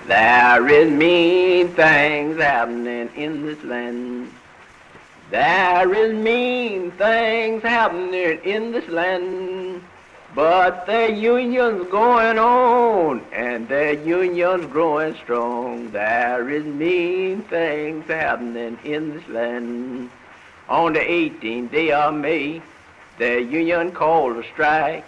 There is mean things happening in this land. There is mean things happening in this land. But the union's going on, and the union's growing strong. There is mean things happening in this land. On the 18th day of May, the union called a strike,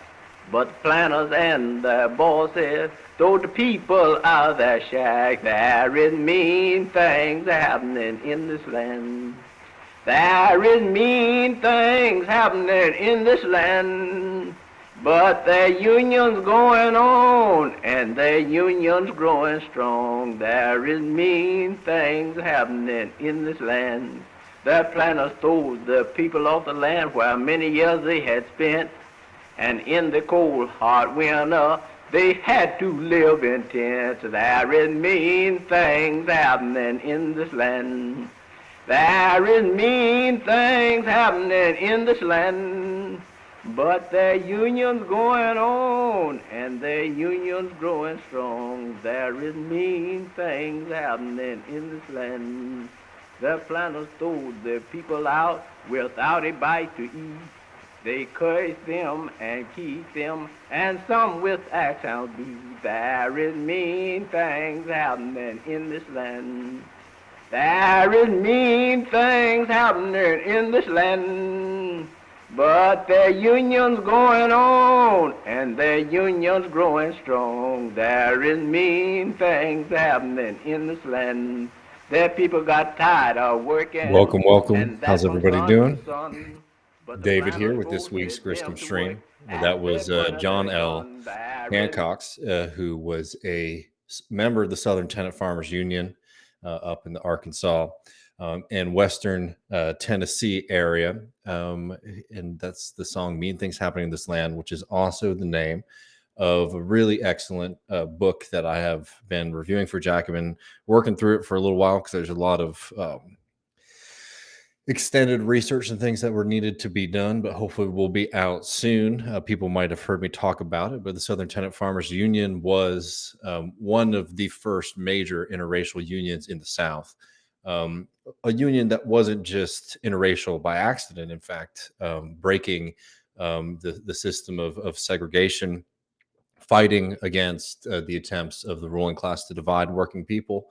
but the planners and the bosses told the people out of their shack, there is mean things happening in this land. There is mean things happening in this land. But the union's going on, and the union's growing strong. There is mean things happening in this land. The planners told the people of the land where many years they had spent, and in the cold, hard winter, they had to live in tents. There is mean things happening in this land. There is mean things happening in this land. But the union's going on, and the union's growing strong. There is mean things happening in this land. The planners told the people out without a bite to eat. They cursed them and keep them, and some with axe hounds beat. There is mean things happening in this land. There is mean things happening in this land. But the union's going on, and the union's growing strong. There is mean things happening in this land. The people got tired of working. Welcome. How's everybody doing? David here with this week's Griscom stream. That was John L. Hancock's, who was a member of the Southern Tenant Farmers Union up in the Arkansas and Western Tennessee area. And that's the song Mean Things Happening in This Land, which is also the name of a really excellent book that I have been reviewing for Jack. I've been working through it for a little while because there's a lot of extended research and things that were needed to be done, but hopefully will be out soon. People might have heard me talk about it, but the Southern Tenant Farmers Union was one of the first major interracial unions in the South. A union that wasn't just interracial by accident, in fact, breaking the system of segregation, fighting against the attempts of the ruling class to divide working people,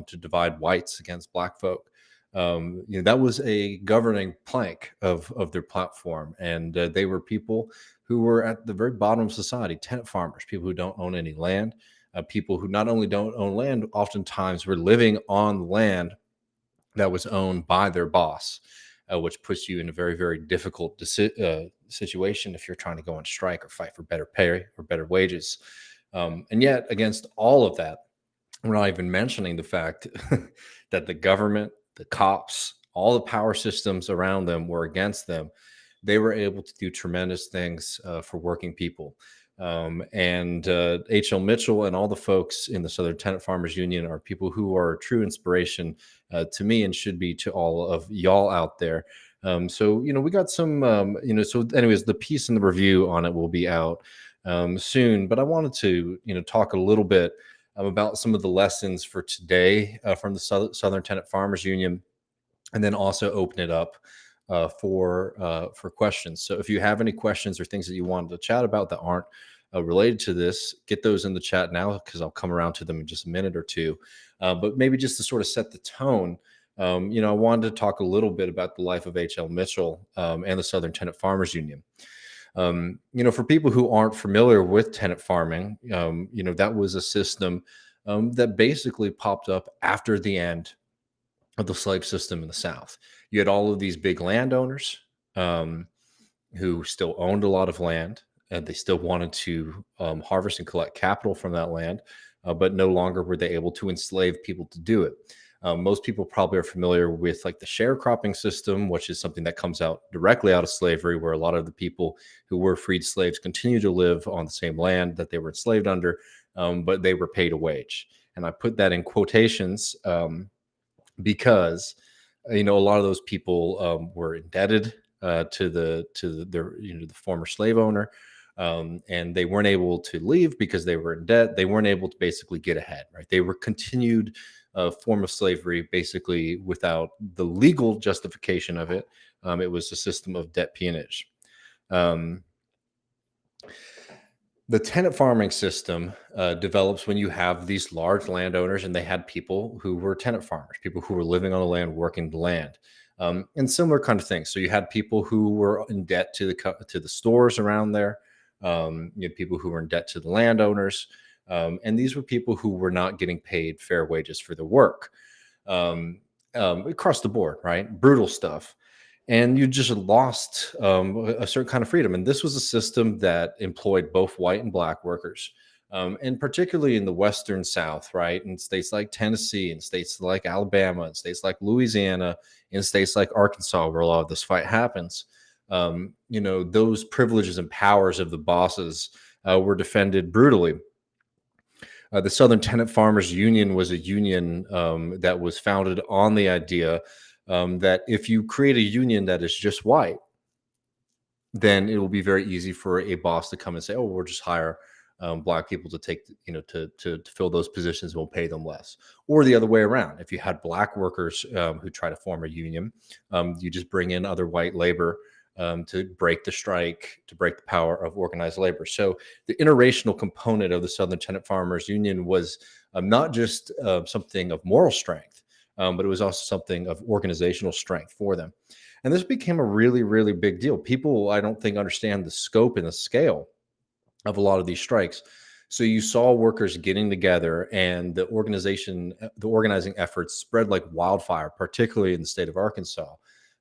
to divide whites against black folk. That was a governing plank of their platform. And they were people who were at the very bottom of society, tenant farmers, people who don't own any land, people who not only don't own land, oftentimes were living on land that was owned by their boss, which puts you in a very, very difficult situation if you're trying to go on strike or fight for better pay or better wages. And yet, against all of that, we're not even mentioning the fact that the government, the cops, all the power systems around them were against them. They were able to do tremendous things for working people. And H.L. Mitchell and all the folks in the Southern Tenant Farmers Union are people who are a true inspiration to me and should be to all of y'all out there. So we got some, so anyways, the piece and the review on it will be out soon. But I wanted to, talk a little bit about some of the lessons for today from the Southern Tenant Farmers Union, and then also open it up for questions. So if you have any questions or things that you wanted to chat about that aren't related to this, get those in the chat now, because I'll come around to them in just a minute or two. But maybe just to sort of set the tone, I wanted to talk a little bit about the life of H.L. Mitchell and the Southern Tenant Farmers Union. For people who aren't familiar with tenant farming, that was a system that basically popped up after the end of the slave system in the South. You had all of these big landowners who still owned a lot of land, and they still wanted to harvest and collect capital from that land, but no longer were they able to enslave people to do it. Most people probably are familiar with like the sharecropping system, which is something that comes out directly out of slavery, where a lot of the people who were freed slaves continue to live on the same land that they were enslaved under, but they were paid a wage. And I put that in quotations because a lot of those people were indebted to the former slave owner, and they weren't able to leave because they were in debt. They weren't able to basically get ahead, right? They were continued form of slavery, basically without the legal justification of it. It was a system of debt peonage. Um, the tenant farming system develops when you have these large landowners, and they had people who were tenant farmers, people who were living on the land, working the land, and similar kind of things. So you had people who were in debt to the stores around there. You had people who were in debt to the landowners, and these were people who were not getting paid fair wages for their work, across the board, right? Brutal stuff. And you just lost a certain kind of freedom. And this was a system that employed both white and black workers, and particularly in the Western South, right? In states like Tennessee, in states like Alabama, in states like Louisiana, in states like Arkansas, where a lot of this fight happens. Those privileges and powers of the bosses were defended brutally. The Southern Tenant Farmers Union was a union that was founded on the idea that if you create a union that is just white, then it will be very easy for a boss to come and say, "Oh, we'll just hire black people to take, to fill those positions. We'll pay them less." Or the other way around. If you had black workers who try to form a union, you just bring in other white labor to break the strike, to break the power of organized labor. So the interracial component of the Southern Tenant Farmers Union was not just something of moral strength, but it was also something of organizational strength for them. And this became a really, really big deal. People, I don't think, understand the scope and the scale of a lot of these strikes. So you saw workers getting together, and the organizing efforts spread like wildfire, particularly in the state of Arkansas.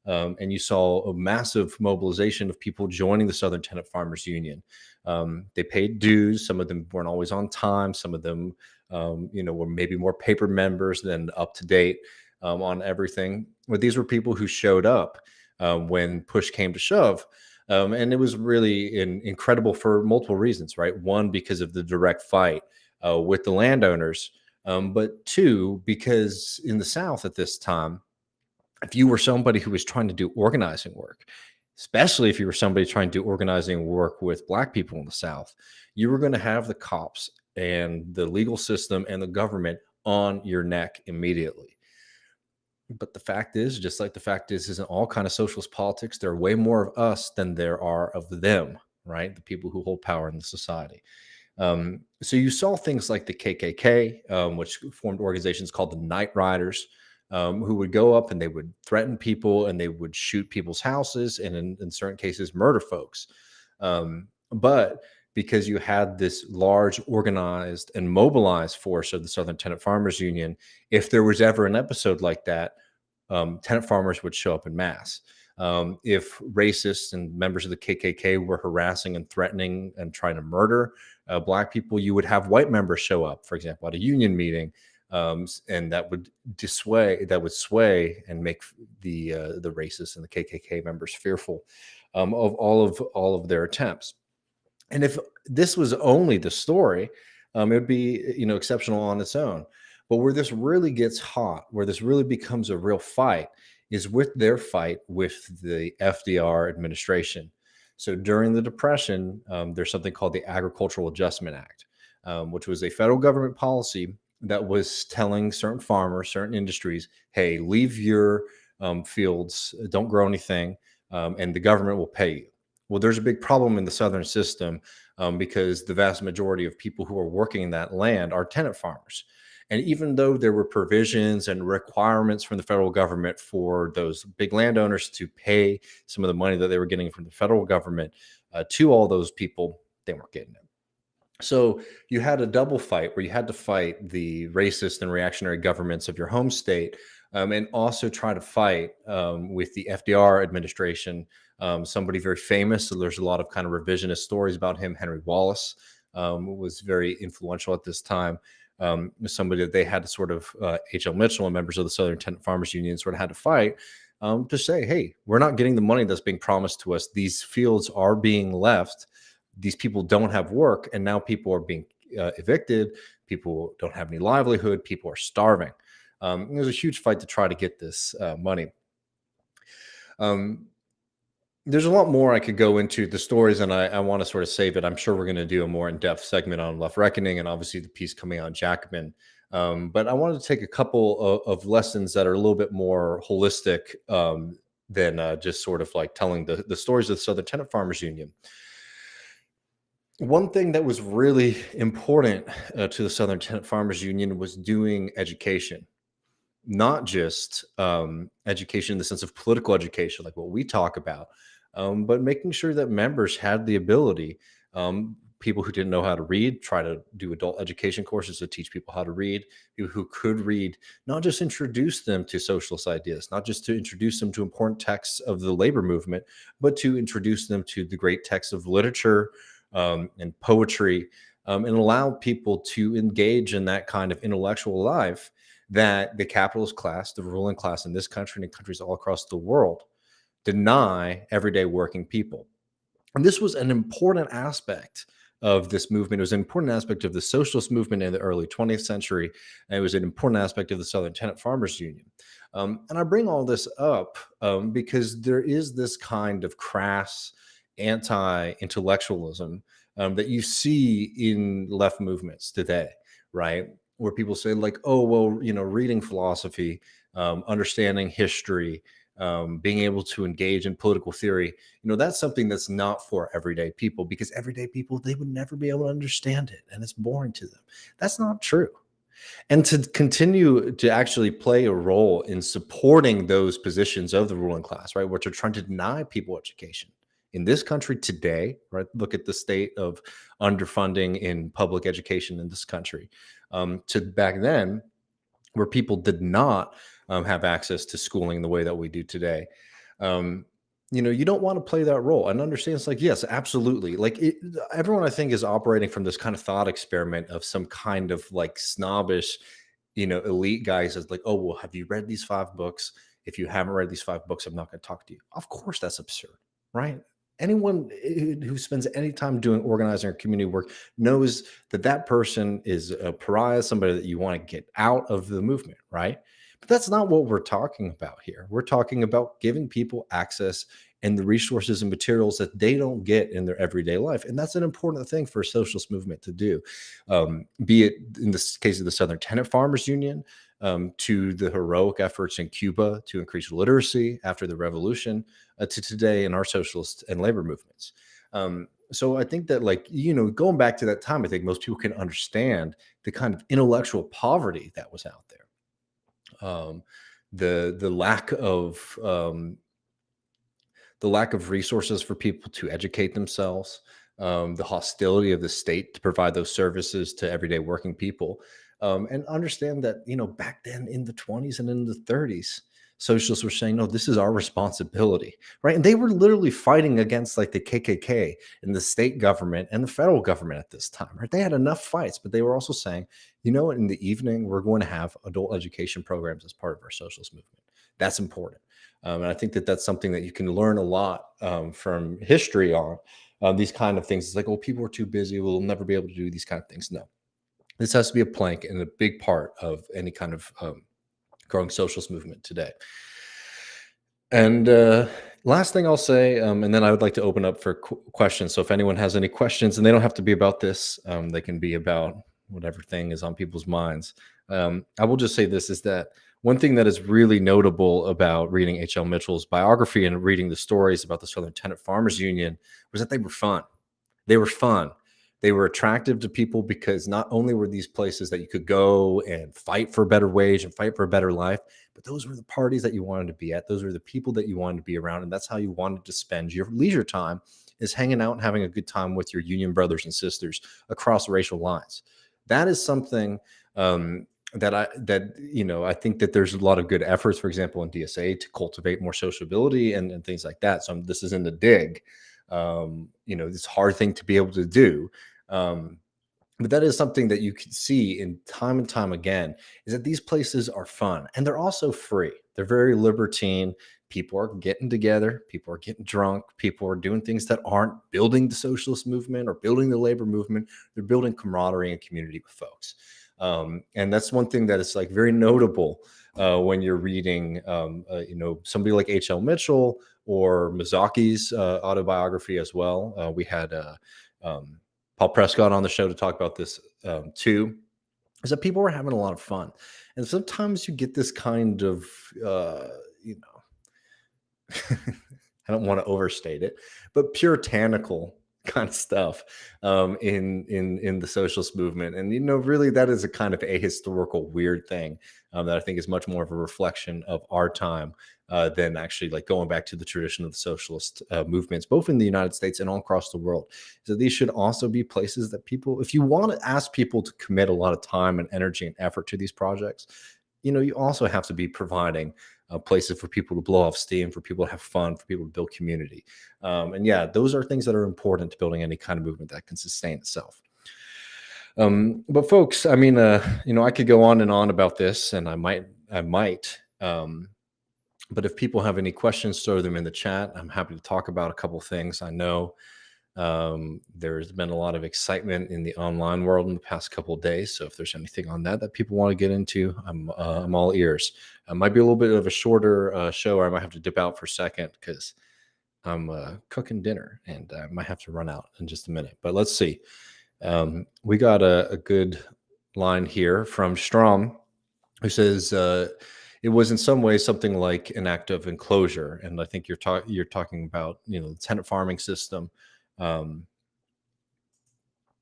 And you saw a massive mobilization of people joining the Southern Tenant Farmers Union. They paid dues. Some of them weren't always on time. Some of them, were maybe more paper members than up to date on everything. But these were people who showed up when push came to shove. And it was really incredible for multiple reasons, right? One, because of the direct fight with the landowners. But two, because in the South at this time, if you were somebody who was trying to do organizing work, especially if you were somebody trying to do organizing work with black people in the South, you were going to have the cops and the legal system and the government on your neck immediately. But the fact is, just like the fact is in all kind of socialist politics, there are way more of us than there are of them, right? The people who hold power in the society. So you saw things like the KKK, which formed organizations called the Night Riders, who would go up and they would threaten people and they would shoot people's houses and in certain cases murder folks. But because you had this large organized and mobilized force of the Southern Tenant Farmers Union, if there was ever an episode like that, tenant farmers would show up in mass. If racists and members of the KKK were harassing and threatening and trying to murder black people, you would have white members show up, for example, at a union meeting, and that would sway and make the racists and the KKK members fearful of all of their attempts. And if this was only the story, it would be exceptional on its own. But where this really gets hot, where this really becomes a real fight, is with their fight with the FDR administration. So during the Depression, there's something called the Agricultural Adjustment Act, which was a federal government policy that was telling certain farmers, certain industries, hey, leave your fields, don't grow anything, and the government will pay you. Well, there's a big problem in the Southern system because the vast majority of people who are working in that land are tenant farmers. And even though there were provisions and requirements from the federal government for those big landowners to pay some of the money that they were getting from the federal government to all those people, they weren't getting it. So you had a double fight where you had to fight the racist and reactionary governments of your home state, and also try to fight with the FDR administration, somebody very famous. So there's a lot of kind of revisionist stories about him. Henry Wallace was very influential at this time. Somebody that they had to sort of, H.L. Mitchell and members of the Southern Tenant Farmers Union sort of had to fight to say, hey, we're not getting the money that's being promised to us. These fields are being left. These people don't have work, and now people are being evicted. People don't have any livelihood. People are starving. There's a huge fight to try to get this money. There's a lot more I could go into the stories, and I want to sort of save it. I'm sure we're going to do a more in-depth segment on Left Reckoning and obviously the piece coming on Jackman. But I wanted to take a couple of lessons that are a little bit more holistic than just sort of like telling the stories of the Southern Tenant Farmers Union. One thing that was really important to the Southern Tenant Farmers Union was doing education, not just education in the sense of political education, like what we talk about, but making sure that members had the ability, people who didn't know how to read, try to do adult education courses to teach people how to read, people who could read, not just introduce them to socialist ideas, not just to introduce them to important texts of the labor movement, but to introduce them to the great texts of literature and poetry, and allow people to engage in that kind of intellectual life that the capitalist class, the ruling class in this country and in countries all across the world, deny everyday working people. And this was an important aspect of this movement. It was an important aspect of the socialist movement in the early 20th century. And it was an important aspect of the Southern Tenant Farmers Union. And I bring all this up because there is this kind of crass anti-intellectualism that you see in left movements today, right? Where people say like, oh, well, reading philosophy, understanding history, being able to engage in political theory, that's something that's not for everyday people, because everyday people, they would never be able to understand it and it's boring to them. That's not true. And to continue to actually play a role in supporting those positions of the ruling class, right, which are trying to deny people education in this country today, right? Look at the state of underfunding in public education in this country. To back then, where people did not have access to schooling the way that we do today. You don't want to play that role, and understand it's like, yes, absolutely. Like everyone, I think, is operating from this kind of thought experiment of some kind of like snobbish, elite guys that's like, oh, well, have you read these 5 books? If you haven't read these 5 books, I'm not going to talk to you. Of course, that's absurd, right? Anyone who spends any time doing organizing or community work knows that that person is a pariah, somebody that you want to get out of the movement, right? But that's not what we're talking about here. We're talking about giving people access and the resources and materials that they don't get in their everyday life. And that's an important thing for a socialist movement to do, be it in this case of the Southern Tenant Farmers Union, to the heroic efforts in Cuba to increase literacy after the revolution, to today in our socialist and labor movements. So I think that, like, going back to that time, I think most people can understand the kind of intellectual poverty that was out there. The lack of resources for people to educate themselves, the hostility of the state to provide those services to everyday working people. And understand that, back then in the 20s and in the 30s, socialists were saying, no, this is our responsibility, right? And they were literally fighting against like the KKK and the state government and the federal government at this time, right? They had enough fights, but they were also saying, in the evening, we're going to have adult education programs as part of our socialist movement. That's important. And I think that that's something that you can learn a lot from history on these kind of things. It's like, oh, people are too busy. We'll never be able to do these kind of things. No. This has to be a plank and a big part of any kind of growing socialist movement today. And last thing I'll say, and then I would like to open up for questions. So if anyone has any questions, and they don't have to be about this, they can be about whatever thing is on people's minds. I will just say this, is that one thing that is really notable about reading H.L. Mitchell's biography and reading the stories about the Southern Tenant Farmers Union was that they were fun. They were fun. They were attractive to people because not only were these places that you could go and fight for a better wage and fight for a better life, but those were the parties that you wanted to be at. Those were the people that you wanted to be around. And that's how you wanted to spend your leisure time, is hanging out and having a good time with your union brothers and sisters across racial lines. That is something that I think that there's a lot of good efforts, for example, in DSA to cultivate more sociability and things like that. So this isn't a dig. It's a hard thing to be able to do. But that is something that you can see in time and time again, is that these places are fun and they're also free. They're very libertine. People are getting together. People are getting drunk. People are doing things that aren't building the socialist movement or building the labor movement. They're building camaraderie and community with folks. And that's one thing that is like very notable when you're reading, somebody like H.L. Mitchell or Mazaki's autobiography as well. We had Paul Prescott on the show to talk about this too, is that people were having a lot of fun. And sometimes you get this kind of, you know, I don't want to overstate it, but puritanical kind of stuff in the socialist movement. And, you know, really that is a kind of ahistorical, weird thing that I think is much more of a reflection of our time than actually like going back to the tradition of the socialist movements, both in the United States and all across the world. So these should also be places that people, if you want to ask people to commit a lot of time and energy and effort to these projects, you know, you also have to be providing places for people to blow off steam, for people to have fun, for people to build community. And yeah, those are things that are important to building any kind of movement that can sustain itself. But folks, I mean, you know, I could go on and on about this, and I might. But if people have any questions, throw them in the chat. I'm happy to talk about a couple things. I know there's been a lot of excitement in the online world in the past couple of days. So if there's anything on that people want to get into, I'm all ears. It might be a little bit of a shorter show, or I might have to dip out for a second because I'm cooking dinner and I might have to run out in just a minute. But let's see. We got a good line here from Strom, who says it was in some ways something like an act of enclosure. And I think you're talking about, you know, the tenant farming system. And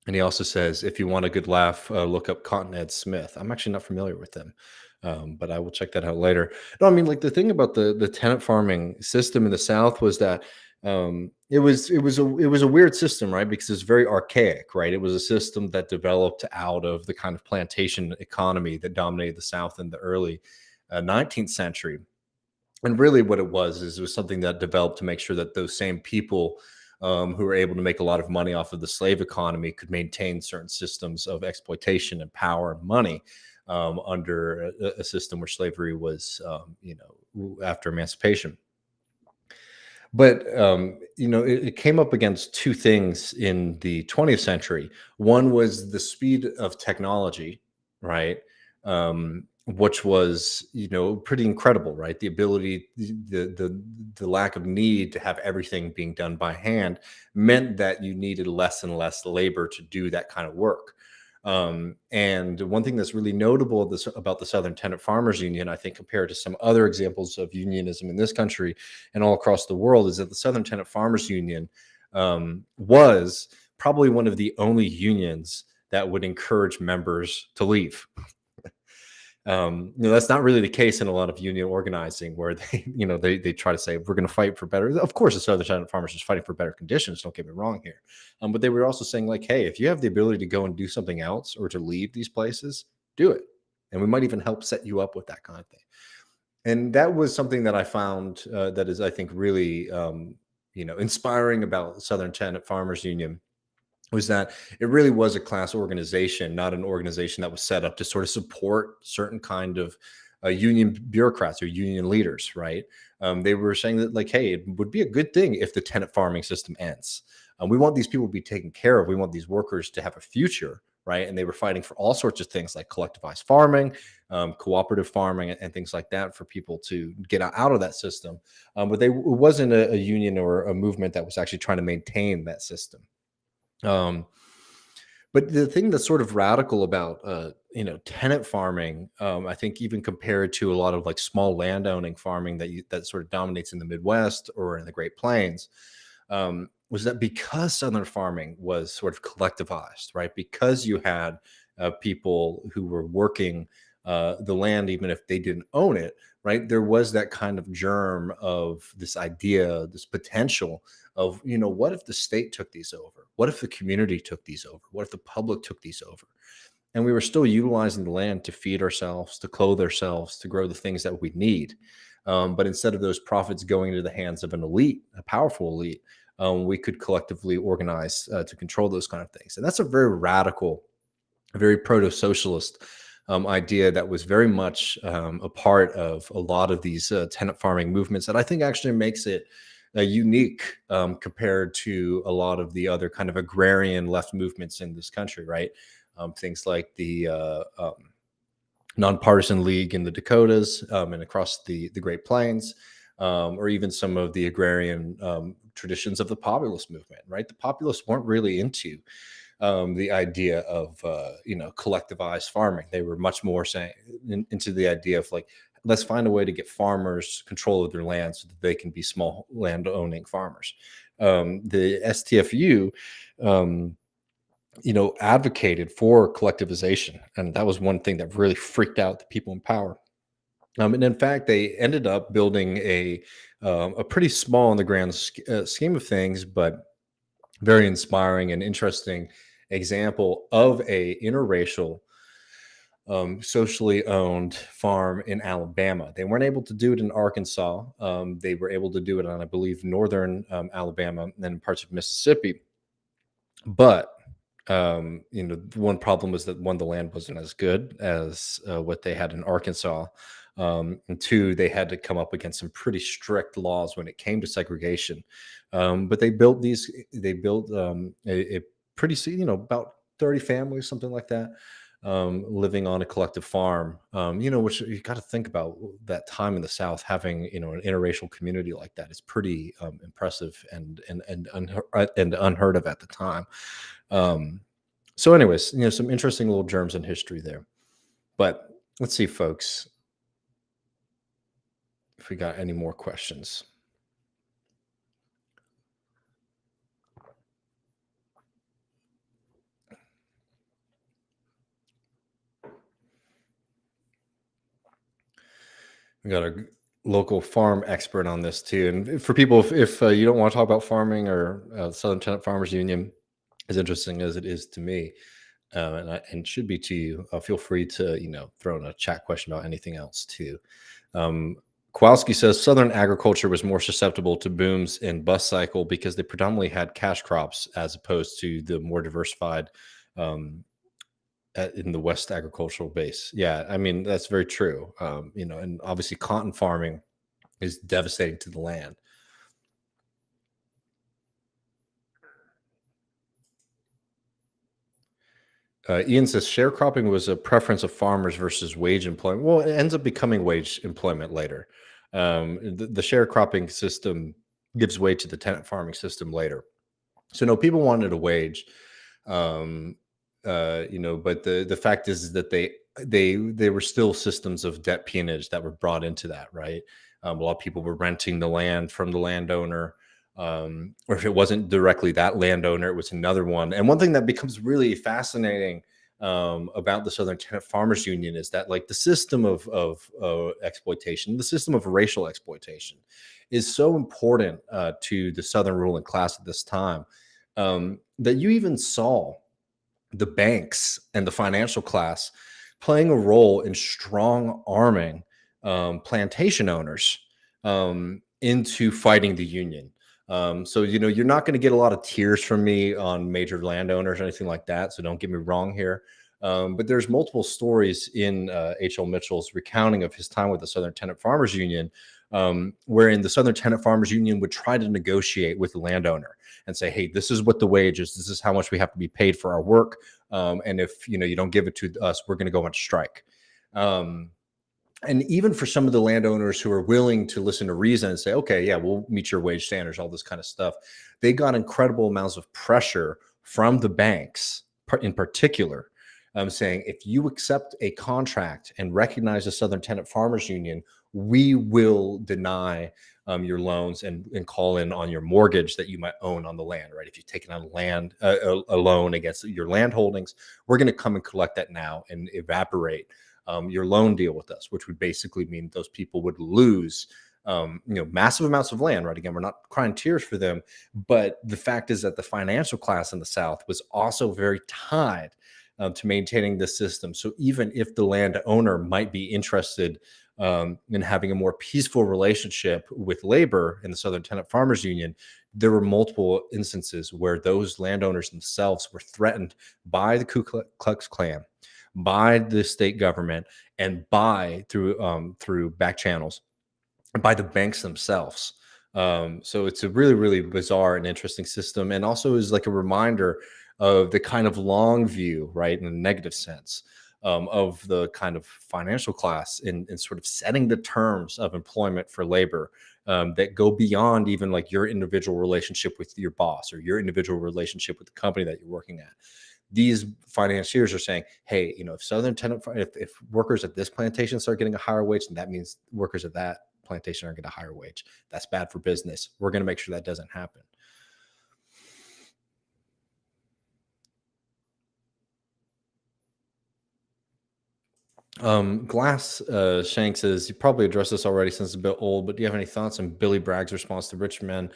he also says, if you want a good laugh, look up Cotton Ed Smith. I'm actually not familiar with them, but I will check that out later. No, I mean, like the thing about the tenant farming system in the South was that it was a weird system, right? Because it's very archaic, right? It was a system that developed out of the kind of plantation economy that dominated the South in the early 19th century. And really what it was something that developed to make sure that those same people who were able to make a lot of money off of the slave economy could maintain certain systems of exploitation and power and money under a system where slavery was, you know, after emancipation. But, you know, it came up against two things in the 20th century. One was the speed of technology, right? Which was, you know, pretty incredible, right? The ability, the lack of need to have everything being done by hand meant that you needed less and less labor to do that kind of work. And one thing that's really notable about the Southern Tenant Farmers Union, I think, compared to some other examples of unionism in this country and all across the world, is that the Southern Tenant Farmers Union was probably one of the only unions that would encourage members to leave. You know, that's not really the case in a lot of union organizing, where they, you know, they try to say we're going to fight for better. Of course, the Southern Tenant Farmers is fighting for better conditions. Don't get me wrong here, but they were also saying like, hey, if you have the ability to go and do something else or to leave these places, do it, and we might even help set you up with that kind of thing. And that was something that I found that is, I think, really you know, inspiring about the Southern Tenant Farmers Union, was that it really was a class organization, not an organization that was set up to sort of support certain kind of union bureaucrats or union leaders, right? They were saying that like, hey, it would be a good thing if the tenant farming system ends. We want these people to be taken care of. We want these workers to have a future, right? And they were fighting for all sorts of things like collectivized farming, cooperative farming, and things like that for people to get out of that system. But it wasn't a union or a movement that was actually trying to maintain that system. But the thing that's sort of radical about, you know, tenant farming, I think even compared to a lot of like small landowning farming that sort of dominates in the Midwest or in the Great Plains, was that because Southern farming was sort of collectivized, right? Because you had people who were working the land, even if they didn't own it, right? There was that kind of germ of this idea, this potential of, you know, what if the state took these over? What if the community took these over? What if the public took these over? And we were still utilizing the land to feed ourselves, to clothe ourselves, to grow the things that we need. But instead of those profits going into the hands of an elite, a powerful elite, we could collectively organize to control those kind of things. And that's a very radical, very proto-socialist idea that was very much a part of a lot of these tenant farming movements, that I think actually makes it unique compared to a lot of the other kind of agrarian left movements in this country, right? Things like the Nonpartisan League in the Dakotas and across the Great Plains, or even some of the agrarian traditions of the populist movement, right? The populists weren't really into the idea of collectivized farming. They were much more saying into the idea of like, let's find a way to get farmers control of their land so that they can be small land owning farmers. The STFU advocated for collectivization, and that was one thing that really freaked out the people in power. And in fact, they ended up building a pretty small in the grand scheme of things, but very inspiring and interesting example of a interracial, socially owned farm in Alabama. They weren't able to do it in Arkansas. They were able to do it on, I believe, northern Alabama and then parts of Mississippi. But one problem was that one, the land wasn't as good as what they had in Arkansas, and two, they had to come up against some pretty strict laws when it came to segregation. But they built a pretty, about 30 families, something like that, living on a collective farm. Which you got to think about that time in the South, having an interracial community like that is pretty impressive and unheard of at the time. So anyways, some interesting little germs in history there. But let's see, folks, if we got any more questions. We got a local farm expert on this too. And for people, if you don't want to talk about farming or Southern Tenant Farmers Union, as interesting as it is to me, and should be to you, feel free to throw in a chat question about anything else too. Kowalski says Southern agriculture was more susceptible to booms in bust cycle because they predominantly had cash crops as opposed to the more diversified in the West agricultural base. Yeah, I mean, that's very true. And obviously cotton farming is devastating to the land. Ian says sharecropping was a preference of farmers versus wage employment. Well, it ends up becoming wage employment later. The sharecropping system gives way to the tenant farming system later. So no, people wanted a wage, but the fact is that they were still systems of debt peonage that were brought into that, right? A lot of people were renting the land from the landowner. Or if it wasn't directly that landowner, it was another one. And one thing that becomes really fascinating about the Southern Tenant Farmers Union is that, like, the system of exploitation, the system of racial exploitation, is so important to the Southern ruling class at this time that you even saw the banks and the financial class playing a role in strong arming plantation owners into fighting the union. So, you're not going to get a lot of tears from me on major landowners or anything like that. So don't get me wrong here. But there's multiple stories in H.L. Mitchell's recounting of his time with the Southern Tenant Farmers Union, wherein the Southern Tenant Farmers Union would try to negotiate with the landowner and say, hey, this is what the wage is. This is how much we have to be paid for our work. And if, you don't give it to us, we're going to go on strike. And even for some of the landowners who are willing to listen to reason and say, okay, yeah, we'll meet your wage standards, all this kind of stuff, they got incredible amounts of pressure from the banks in particular, saying, if you accept a contract and recognize the Southern Tenant Farmers Union, we will deny your loans and call in on your mortgage that you might own on the land, right? If you've taken out a loan against your land holdings, we're going to come and collect that now and evaporate your loan deal with us, which would basically mean those people would lose, massive amounts of land, right? Again, we're not crying tears for them, but the fact is that the financial class in the South was also very tied to maintaining the system. So even if the landowner might be interested in having a more peaceful relationship with labor in the Southern Tenant Farmers Union, there were multiple instances where those landowners themselves were threatened by the Ku Klux Klan, by the state government, and through back channels, by the banks themselves. So it's a really, really bizarre and interesting system, and also is like a reminder of the kind of long view, right, in a negative sense, of the kind of financial class in sort of setting the terms of employment for labor that go beyond even like your individual relationship with your boss or your individual relationship with the company that you're working at. These financiers are saying, hey, if Southern Tenant, if workers at this plantation start getting a higher wage, then that means workers at that plantation are getting a higher wage. That's bad for business. We're going to make sure that doesn't happen. Glass Shank says, you probably addressed this already since it's a bit old, but do you have any thoughts on Billy Bragg's response to rich men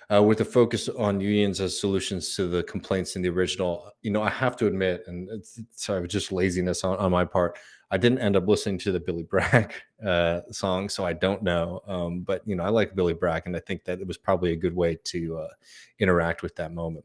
with a focus on unions as solutions to the complaints in the original? I have to admit, and sorry, just laziness on my part, I didn't end up listening to the Billy Bragg song, so I don't know. But I like Billy Bragg, and I think that it was probably a good way to interact with that moment.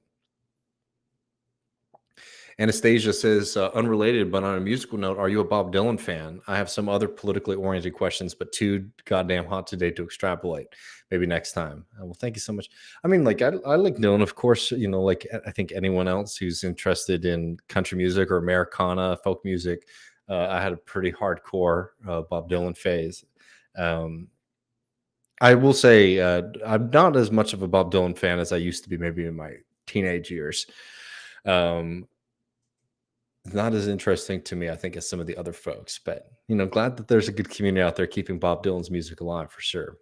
Anastasia says, unrelated, but on a musical note, are you a Bob Dylan fan? I have some other politically oriented questions, but too goddamn hot today to extrapolate. Maybe next time. Well, thank you so much. I mean, like, I like Dylan, of course, like I think anyone else who's interested in country music or Americana, folk music. I had a pretty hardcore Bob Dylan phase. I will say I'm not as much of a Bob Dylan fan as I used to be maybe in my teenage years. Not as interesting to me, I think, as some of the other folks, but glad that there's a good community out there keeping Bob Dylan's music alive for sure.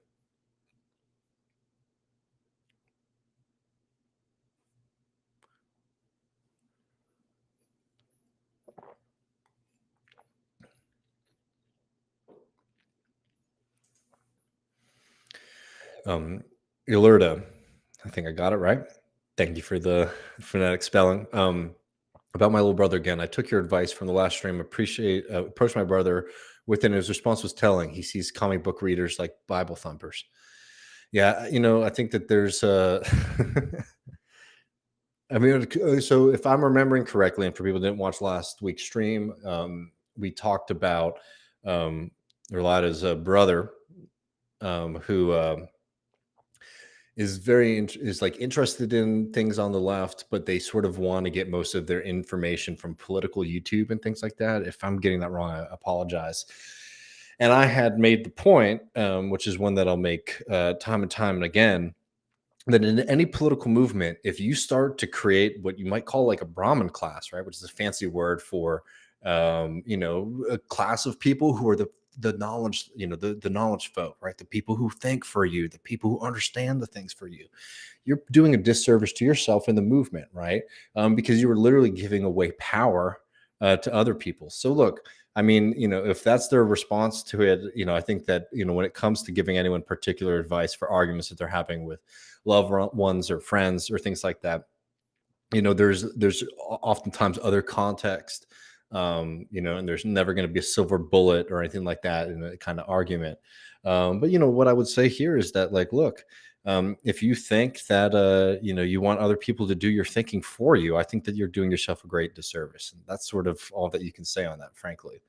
Ilurda, I think I got it right. Thank you for the phonetic spelling. About my little brother again, I took your advice from the last stream. Approached my brother with, and his response was telling. He sees comic book readers like Bible thumpers. Yeah, I think that there's I mean, so if I'm remembering correctly, and for people who didn't watch last week's stream, we talked about Rolada's brother, who is like interested in things on the left, but they sort of want to get most of their information from political YouTube and things like that. If I'm getting that wrong, I apologize. And I had made the point, which is one that I'll make time and time and again, that in any political movement, if you start to create what you might call like a Brahmin class, right, which is a fancy word for a class of people who are the knowledge, the knowledge folk, right? The people who think for you, the people who understand the things for you. You're doing a disservice to yourself in the movement, right? Because you were literally giving away power to other people. So look, I mean, if that's their response to it, I think that, when it comes to giving anyone particular advice for arguments that they're having with loved ones or friends or things like that, there's oftentimes other context, and there's never going to be a silver bullet or anything like that in a kind of argument. But what I would say here is that, like, look, if you think that you want other people to do your thinking for you, I think that you're doing yourself a great disservice. And that's sort of all that you can say on that, frankly.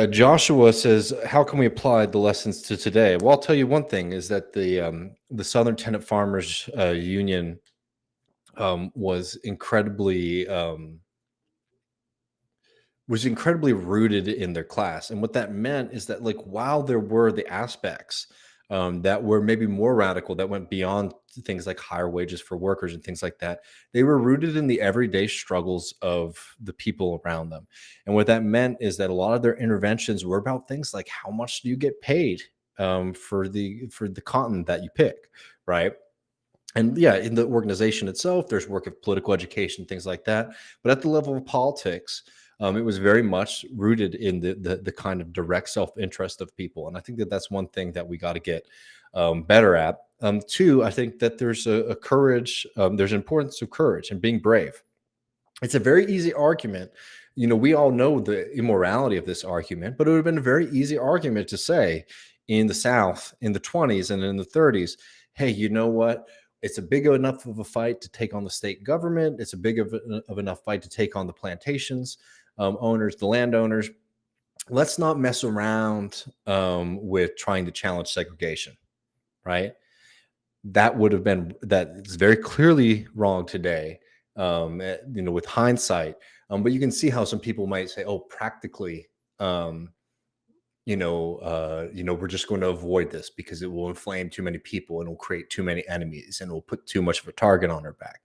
Joshua says, how can we apply the lessons to today? Well, I'll tell you one thing is that the Southern Tenant Farmers Union was incredibly rooted in their class. And what that meant is that, like, while there were the aspects that were maybe more radical, that went beyond things like higher wages for workers and things like that, they were rooted in the everyday struggles of the people around them. And what that meant is that a lot of their interventions were about things like, how much do you get paid for the cotton that you pick, right? And yeah, in the organization itself, there's work of political education, things like that. But at the level of politics, it was very much rooted in the kind of direct self-interest of people. And I think that that's one thing that we got to get better at. Two, I think that there's a courage, there's importance of courage and being brave. It's a very easy argument. We all know the immorality of this argument, but it would have been a very easy argument to say in the South in the 20s and in the 30s, hey, you know what? It's a big enough of a fight to take on the state government. It's a big of enough fight to take on the plantations owners, the landowners. Let's not mess around with trying to challenge segregation, right? That would have been, that is very clearly wrong today. With hindsight, But you can see how some people might say, oh, practically, we're just going to avoid this because it will inflame too many people and will create too many enemies and will put too much of a target on our back.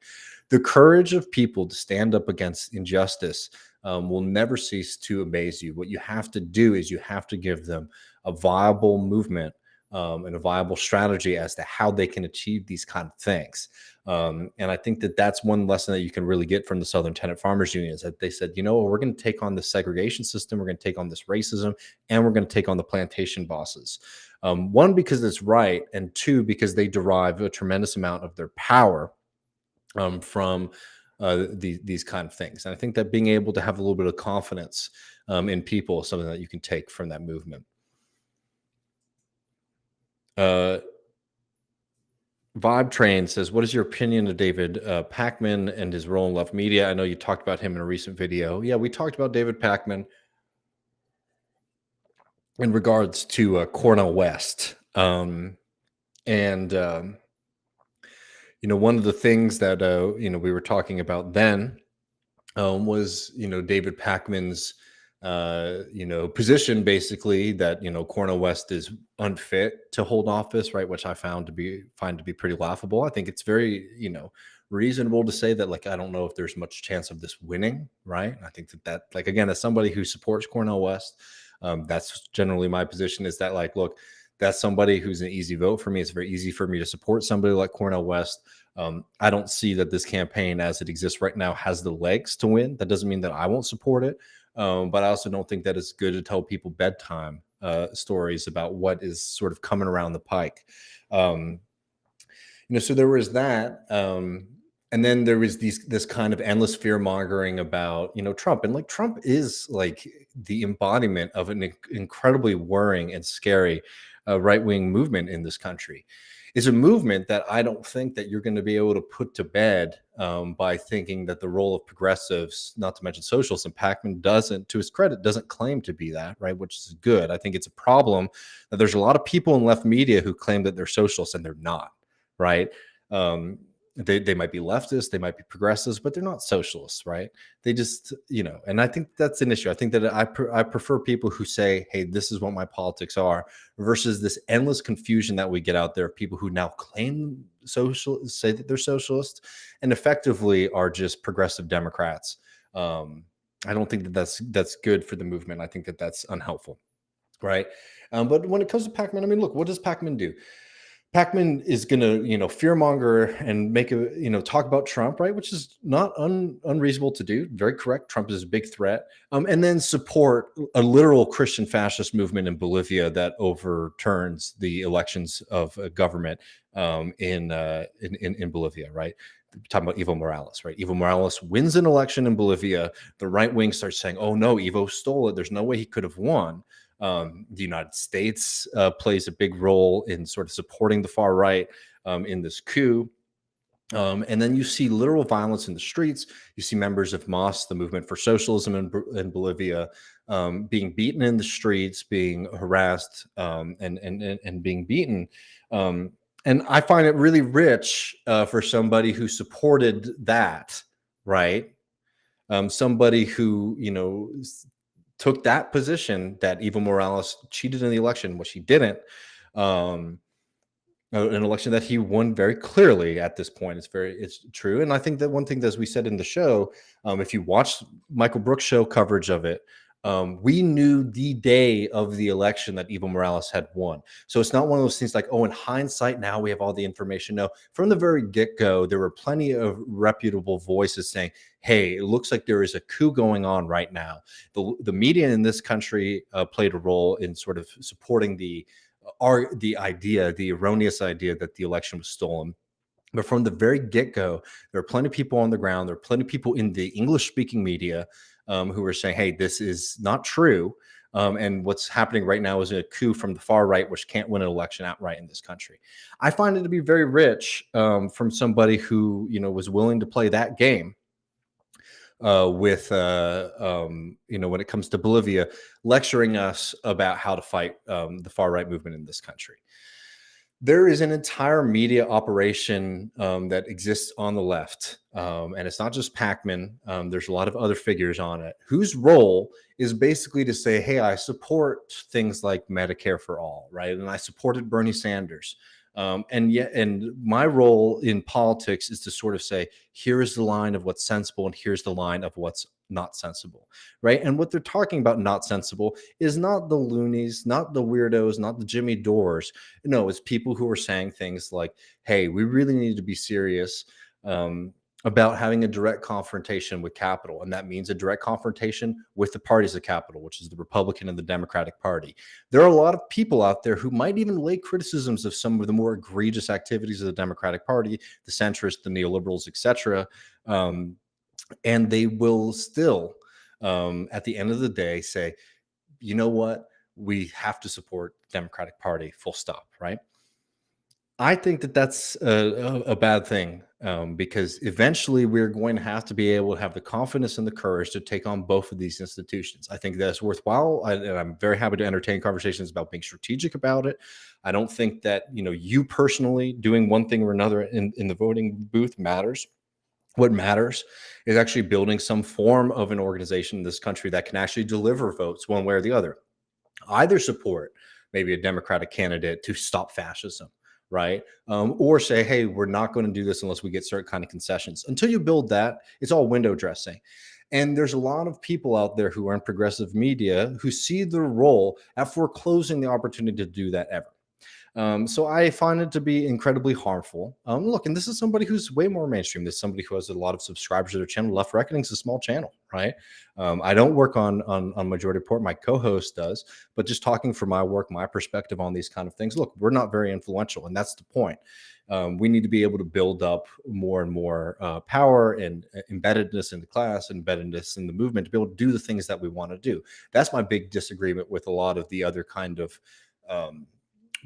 The courage of people to stand up against injustice will never cease to amaze you. What you have to do is you have to give them a viable movement and a viable strategy as to how they can achieve these kind of things. And I think that that's one lesson that you can really get from the Southern Tenant Farmers Union, is that they said, we're going to take on the segregation system, we're going to take on this racism, and we're going to take on the plantation bosses. One, because it's right, and two, because they derive a tremendous amount of their power from these kind of things. And I think that being able to have a little bit of confidence in people is something that you can take from that movement. Vibe Train says, what is your opinion of David Pakman and his role in left media? I know you talked about him in a recent video. Yeah, we talked about David Pakman in regards to Cornell West. One of the things that, we were talking about then was, David Pakman's, position, basically, that, Cornell West is unfit to hold office, right? Which I find to be pretty laughable. I think it's very, reasonable to say that, like, I don't know if there's much chance of this winning, right? I think that, like, again, as somebody who supports Cornell West, that's generally my position, is that, like, look, that's somebody who's an easy vote for me. It's very easy for me to support somebody like Cornell West. I don't see that this campaign as it exists right now has the legs to win. That doesn't mean that I won't support it. But I also don't think that it's good to tell people bedtime stories about what is sort of coming around the pike. So there was that. And then there was this kind of endless fear mongering about, Trump. And, like, Trump is, like, the embodiment of an incredibly worrying and scary right-wing movement in this country. Is a movement that I don't think that you're going to be able to put to bed by thinking that the role of progressives, not to mention socialists, and Pakman doesn't, to his credit, doesn't claim to be that, right? Which is good. I think it's a problem that there's a lot of people in left media who claim that they're socialists and they're not, right? They might be leftists, they might be progressives, but they're not socialists, right? They just, and I think that's an issue. I think that I prefer people who say, hey, this is what my politics are, versus this endless confusion that we get out there of people who now claim say that they're socialists and effectively are just progressive Democrats. I don't think that that's good for the movement. I think that that's unhelpful, right? But when it comes to Pakman, I mean, look, what does Pakman do? Pakman is going to, fearmonger and make talk about Trump, right? Which is not unreasonable to do. Very correct. Trump is a big threat. And then support a literal Christian fascist movement in Bolivia that overturns the elections of a government in Bolivia, right? We're talking about Evo Morales, right? Evo Morales wins an election in Bolivia. The right wing starts saying, oh no, Evo stole it. There's no way he could have won. The United States plays a big role in sort of supporting the far right in this coup. And then you see literal violence in the streets. You see members of MAS, the Movement for Socialism in Bolivia, being beaten in the streets, being harassed, and being beaten. And I find it really rich for somebody who supported that, right? Somebody who, took that position that Evo Morales cheated in the election, which he didn't. An election that he won very clearly at this point. It's true. And I think that one thing that, as we said in the show, if you watch Michael Brooks' show coverage of it, we knew the day of the election that Evo Morales had won. So it's not one of those things like, oh, in hindsight, now we have all the information. No, from the very get-go, there were plenty of reputable voices saying, hey, it looks like there is a coup going on right now. The media in this country played a role in sort of supporting the erroneous idea that the election was stolen. But from the very get-go, there are plenty of people on the ground. There are plenty of people in the English-speaking media who are saying, hey, this is not true. And what's happening right now is a coup from the far right, which can't win an election outright in this country. I find it to be very rich from somebody who, was willing to play that game with, when it comes to Bolivia, lecturing us about how to fight the far right movement in this country. There is an entire media operation that exists on the left, and it's not just Pac-Man. There's a lot of other figures on it whose role is basically to say, "Hey, I support things like Medicare for all, right? And I supported Bernie Sanders." And my role in politics is to sort of say, "Here is the line of what's sensible, and here's the line of what's not sensible," right? And what they're talking about not sensible is not the loonies, not the weirdos, not the Jimmy Dores. No, it's people who are saying things like, "Hey, we really need to be serious um, about having a direct confrontation with capital, and that means a direct confrontation with the parties of capital, which is the Republican and the Democratic Party." There are a lot of people out there who might even lay criticisms of some of the more egregious activities of the Democratic Party, the centrists, the neoliberals, etc. Um, and they will still, at the end of the day, say, "You know what? We have to support the Democratic Party, full stop," right? I think that that's a bad thing, because eventually we're going to have to be able to have the confidence and the courage to take on both of these institutions. I think that's worthwhile, and I'm very happy to entertain conversations about being strategic about it. I don't think that you personally doing one thing or another in the voting booth matters. What matters is actually building some form of an organization in this country that can actually deliver votes one way or the other. Either support maybe a Democratic candidate to stop fascism, right? Or say, "Hey, we're not going to do this unless we get certain kind of concessions." Until you build that, it's all window dressing. And there's a lot of people out there who are in progressive media who see their role at foreclosing the opportunity to do that ever. So I find it to be incredibly harmful. Look, and this is somebody who's way more mainstream. This is somebody who has a lot of subscribers to their channel. Left Reckoning is a small channel, right? I don't work on Majority Report. My co-host does, but just talking from my work, my perspective on these kind of things. Look, we're not very influential, and that's the point. We need to be able to build up more and more power and embeddedness in the class, embeddedness in the movement to be able to do the things that we want to do. That's my big disagreement with a lot of the other kind of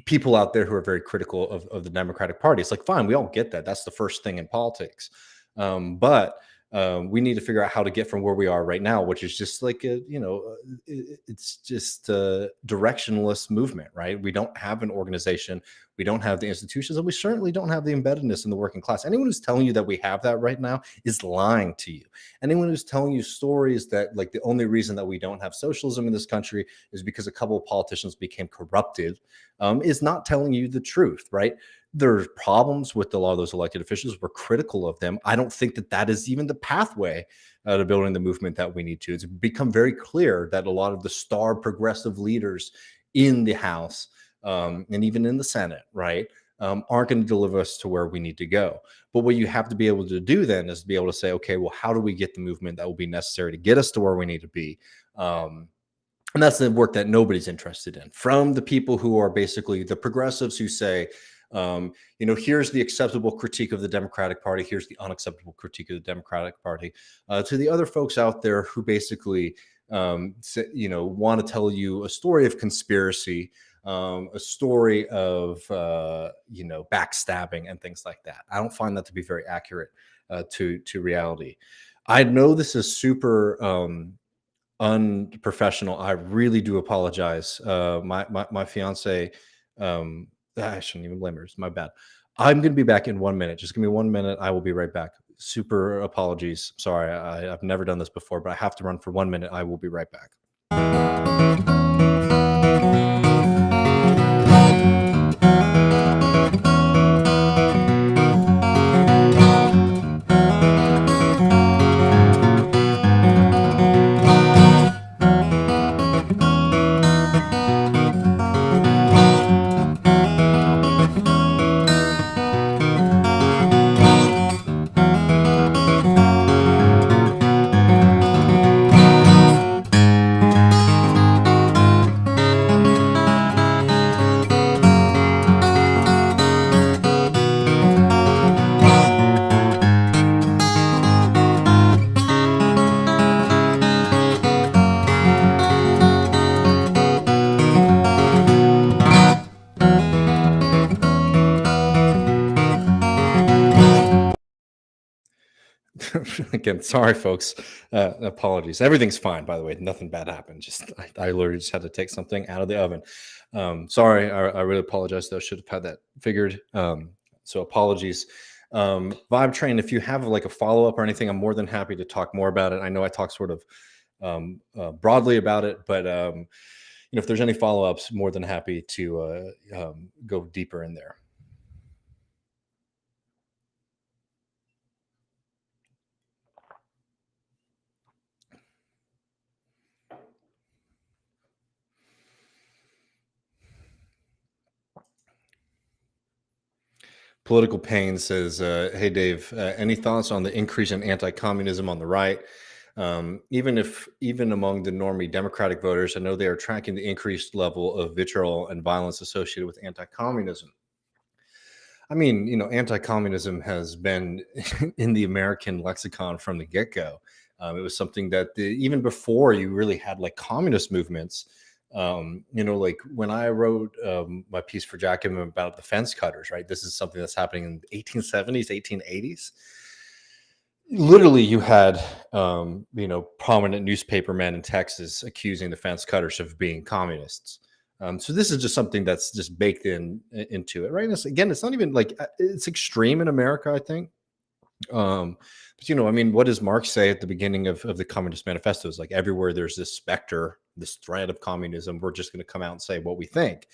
people out there who are very critical of the Democratic Party. It's like, fine, we all get that. That's the first thing in politics. But we need to figure out how to get from where we are right now, which is just like it's just a directionless movement, right? We don't have an organization, we don't have the institutions, and we certainly don't have the embeddedness in the working class. Anyone who's telling you that we have that right now is lying to you. Anyone who's telling you stories that like the only reason that we don't have socialism in this country is because a couple of politicians became corrupted is not telling you the truth, right? There's problems with a lot of those elected officials. We're critical of them. I don't think that that is even the pathway to building the movement that we need to. It's become very clear that a lot of the star progressive leaders in the House and even in the Senate, right, aren't going to deliver us to where we need to go. But what you have to be able to do then is to be able to say, okay, well, how do we get the movement that will be necessary to get us to where we need to be? And that's the work that nobody's interested in, from the people who are basically the progressives who say, here's the acceptable critique of the Democratic Party, here's the unacceptable critique of the Democratic Party, to the other folks out there who basically, want to tell you a story of conspiracy, a story of, backstabbing and things like that. I don't find that to be very accurate to reality. I know this is super unprofessional. I really do apologize. My fiance, I shouldn't even blame her. It's my bad. I'm going to be back in 1 minute. Just give me 1 minute. I will be right back. Super apologies. Sorry, I've never done this before, but I have to run for 1 minute. I will be right back. again, sorry, folks. Apologies. Everything's fine, by the way. Nothing bad happened. Just I literally just had to take something out of the oven. Sorry. I really apologize, though. Should have had that figured. So apologies. Vibe Train, if you have like a follow up or anything, I'm more than happy to talk more about it. I know I talked sort of broadly about it, but if there's any follow ups, more than happy to go deeper in there. Political Pain says, "Hey Dave, any thoughts on the increase in anti-communism on the right? Even among the normie Democratic voters, I know they are tracking the increased level of vitriol and violence associated with anti-communism." I mean, anti-communism has been in the American lexicon from the get-go. It was something that even before you really had like communist movements. Like when I wrote my piece for Jacobin about the fence cutters, right? This is something that's happening in the 1870s, 1880s. Literally, you had, prominent newspapermen in Texas accusing the fence cutters of being communists. So this is just something that's just baked into it, right? And again, it's not even like it's extreme in America, I think. But I mean, what does Marx say at the beginning of the Communist Manifesto? Is like everywhere there's this specter, this threat of communism, we're just going to come out and say what we think.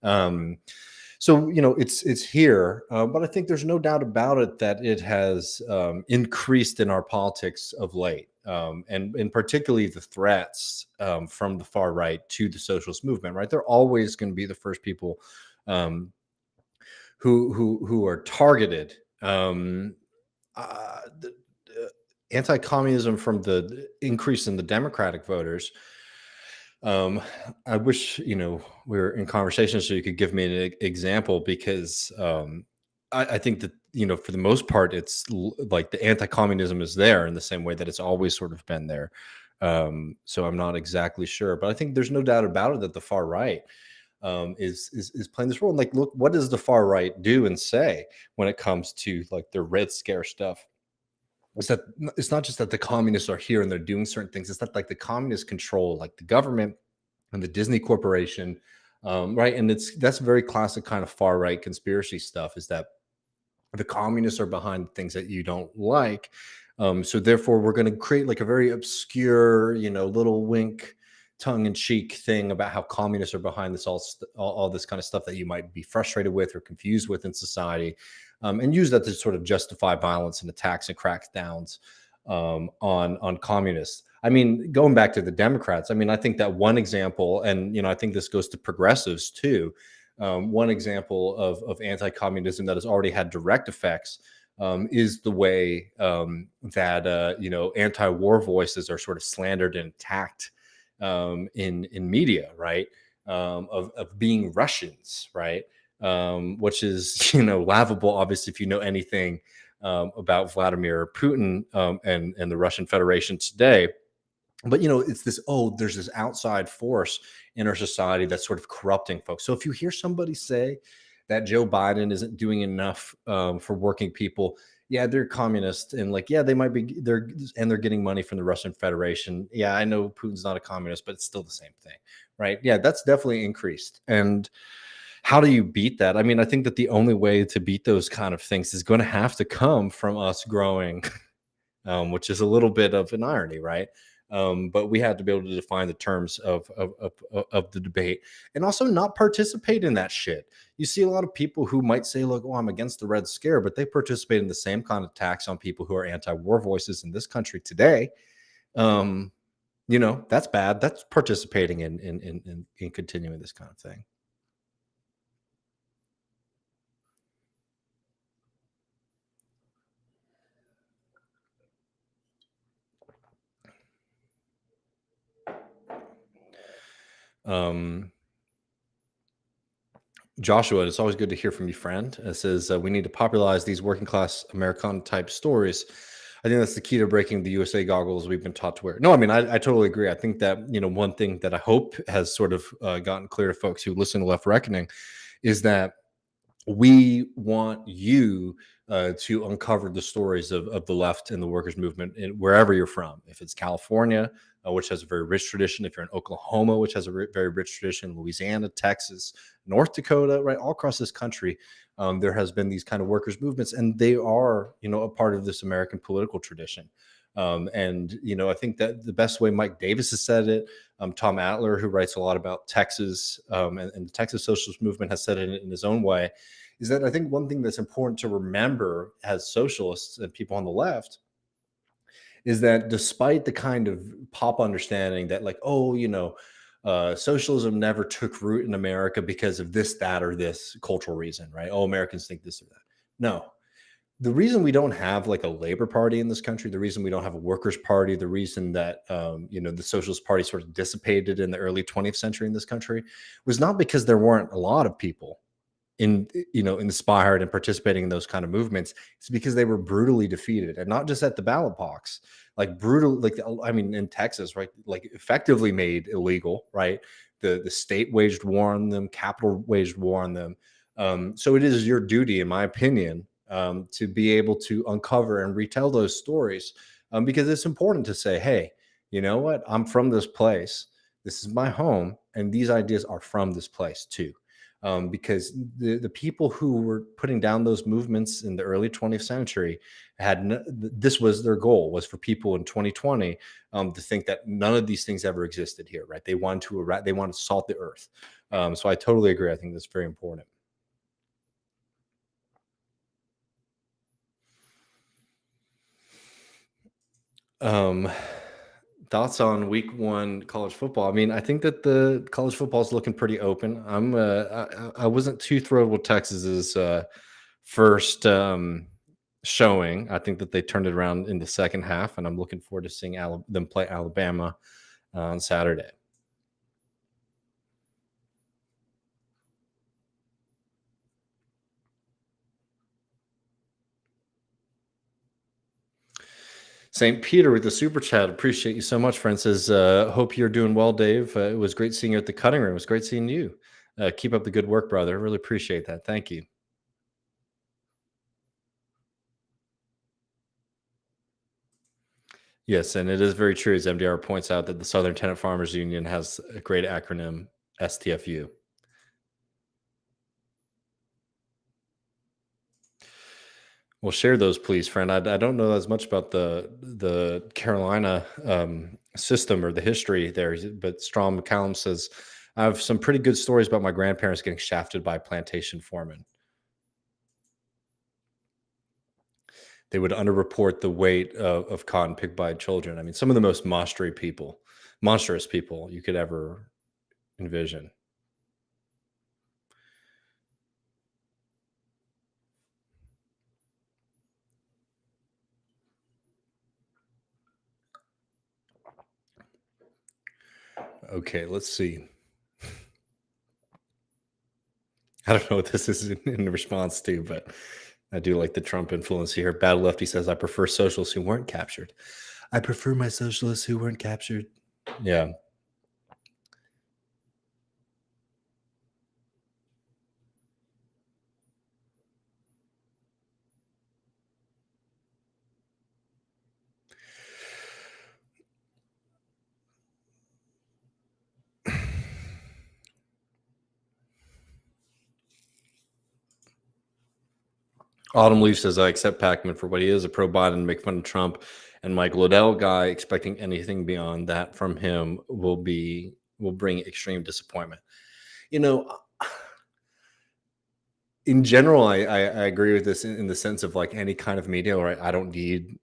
So it's here, but I think there's no doubt about it that it has increased in our politics of late, and particularly the threats from the far right to the socialist movement. Right, they're always going to be the first people who are targeted. Anti-communism from the increase in the Democratic voters. I wish we were in conversation so you could give me an example, because I think that for the most part it's like the anti-communism is there in the same way that it's always sort of been there. So I'm not exactly sure, but I think there's no doubt about it that the far right is playing this role. And like, look, what does the far right do and say when it comes to like their Red Scare stuff? Is that it's not just that the communists are here and they're doing certain things. It's that like the communists control like the government and the Disney Corporation, right? And that's very classic kind of far right conspiracy stuff. Is that the communists are behind things that you don't like, so therefore we're going to create like a very obscure, little wink, tongue-in-cheek thing about how communists are behind this all this kind of stuff that you might be frustrated with or confused with in society. And use that to sort of justify violence and attacks and crackdowns on communists. I mean, going back to the Democrats, I mean, I think that one example, and I think this goes to progressives too. One example of anti-communism that has already had direct effects is the way that anti-war voices are sort of slandered and attacked in media, right? Of being Russians, right? Which is laughable, obviously, if you know anything about Vladimir Putin and the Russian Federation today. But it's there's this outside force in our society that's sort of corrupting folks. So if you hear somebody say that Joe Biden isn't doing enough for working people, yeah, they're communist, and like, yeah, they might be, they're getting money from the Russian Federation. Yeah, I know Putin's not a communist, but it's still the same thing, right? Yeah, that's definitely increased. And how do you beat that? I mean, I think that the only way to beat those kind of things is going to have to come from us growing, which is a little bit of an irony, right? But we had to be able to define the terms of the debate, and also not participate in that shit. You see a lot of people who might say, look, I'm against the Red Scare, but they participate in the same kind of attacks on people who are anti-war voices in this country today. That's bad. That's participating in continuing this kind of thing. Joshua, it's always good to hear from you, friend. It says we need to popularize these working class Americana type stories. I think that's the key to breaking the USA goggles we've been taught to wear. No, I mean, I totally agree. I think that, one thing that I hope has sort of gotten clear to folks who listen to Left Reckoning is that, we want you to uncover the stories of the left and the workers' movement wherever you're from. If it's California, which has a very rich tradition, if you're in Oklahoma, which has a very rich tradition, Louisiana, Texas, North Dakota, right, all across this country, there has been these kind of workers' movements, and they are, a part of this American political tradition. And I think that the best way Mike Davis has said it, Tom Atler, who writes a lot about Texas and the Texas socialist movement, has said it in his own way, is that I think one thing that's important to remember as socialists and people on the left is that despite the kind of pop understanding that, like, socialism never took root in America because of this, that, or this cultural reason, right? Oh, Americans think this or that. No, the reason we don't have like a labor party in this country, the reason we don't have a workers' party, the reason that the Socialist Party sort of dissipated in the early 20th century in this country was not because there weren't a lot of people inspired and participating in those kind of movements. It's because they were brutally defeated, and not just at the ballot box, like brutal, like in Texas, right, like effectively made illegal, right? The state waged war on them, capital waged war on them. So it is your duty, in my opinion, to be able to uncover and retell those stories, because it's important to say, hey, you know what? I'm from this place. This is my home, and these ideas are from this place too. Because the people who were putting down those movements in the early 20th century this was their goal, was for people in 2020 to think that none of these things ever existed here, right? They wanted to salt the earth. So I totally agree. I think that's very important. Thoughts on week 1 college football? I mean, I think that the college football is looking pretty open. I wasn't too thrilled with Texas's first showing. I think that they turned it around in the second half, and I'm looking forward to seeing them play Alabama on Saturday. St. Peter with the super chat. Appreciate you so much, friend. Says, hope you're doing well, Dave. It was great seeing you at the cutting room. It was great seeing you. Keep up the good work, brother. Really appreciate that. Thank you. Yes, and it is very true, as MDR points out, that the Southern Tenant Farmers Union has a great acronym, STFU. Well, share those, please, friend. I don't know as much about the Carolina system or the history there, but Strom McCallum says, I have some pretty good stories about my grandparents getting shafted by plantation foremen. They would underreport the weight of cotton picked by children. I mean, some of the most monstrous people you could ever envision. Okay, let's see. I don't know what this is in response to, but I do like the Trump influence here. Bad Lefty says, I prefer socialists who weren't captured. I prefer my socialists who weren't captured. Yeah. Autumn Leaf says, I accept Pac-Man for what he is, a pro-Biden, make fun of Trump and Mike Lodell guy. Expecting anything beyond that from him will bring extreme disappointment. In general, I agree with this in the sense of like any kind of media, right? I don't need,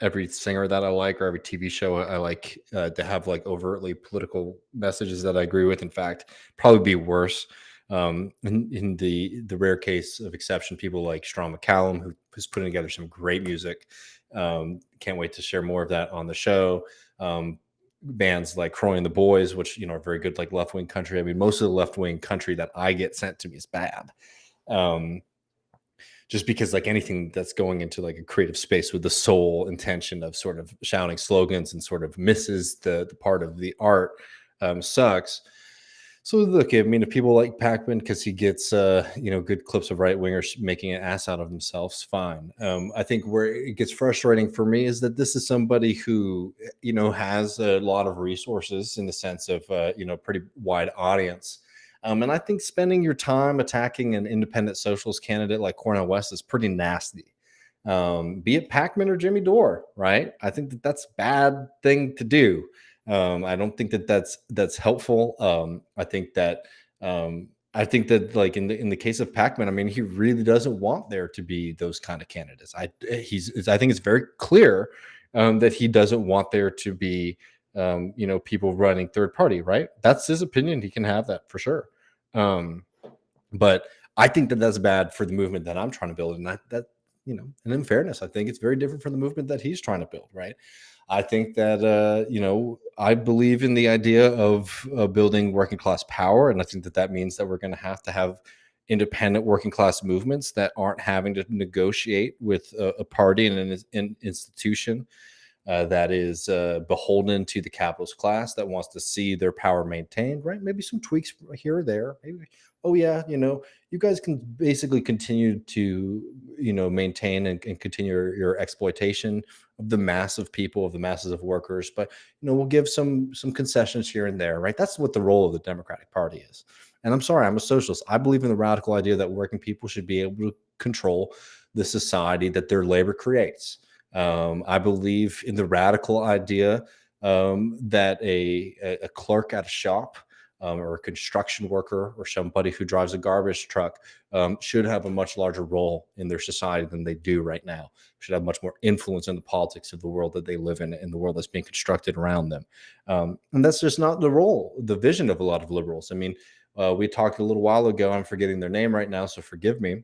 every singer that I like or every TV show I like to have like overtly political messages that I agree with. In fact, probably be worse. In the rare case of exception, people like Strom McCallum, who's putting together some great music. Can't wait to share more of that on the show. Bands like Croy and the Boys, which are very good, like left-wing country. I mean, most of the left-wing country that I get sent to me is bad. Just because like anything that's going into like a creative space with the sole intention of sort of shouting slogans and sort of misses the part of the art sucks. So look, I mean, if people like Pac-Man because he gets good clips of right wingers making an ass out of themselves, fine. I think where it gets frustrating for me is that this is somebody who has a lot of resources in the sense of pretty wide audience. And I think spending your time attacking an independent socialist candidate like Cornell West is pretty nasty. Be it Pac-Man or Jimmy Dore, right? I think that that's a bad thing to do. I don't think that that's helpful. I think that like in the case of Pac-Man, I mean, he really doesn't want there to be those kind of candidates. I think it's very clear that he doesn't want there to be people running third party. Right? That's his opinion. He can have that for sure. But I think that that's bad for the movement that I'm trying to build, and and in fairness, I think it's very different from the movement that he's trying to build. Right? I think that I believe in the idea of building working class power, and I think that that means that we're going to have independent working class movements that aren't having to negotiate with a party and an institution that is beholden to the capitalist class that wants to see their power maintained. Right? Maybe some tweaks here or there. Maybe, oh yeah, you guys can basically continue to maintain and continue your exploitation of the mass of people, of the masses of workers, but we'll give some concessions here and there. Right? That's what the role of the Democratic Party is. And I'm sorry, I'm a socialist. I believe in the radical idea that working people should be able to control the society that their labor creates. I believe in the radical idea that a clerk at a shop or a construction worker or somebody who drives a garbage truck should have a much larger role in their society than they do right now. Should have much more influence in the politics of the world that they live in the world that's being constructed around them. And that's just not the vision of a lot of liberals. I mean, we talked a little while ago, I'm forgetting their name right now, so forgive me.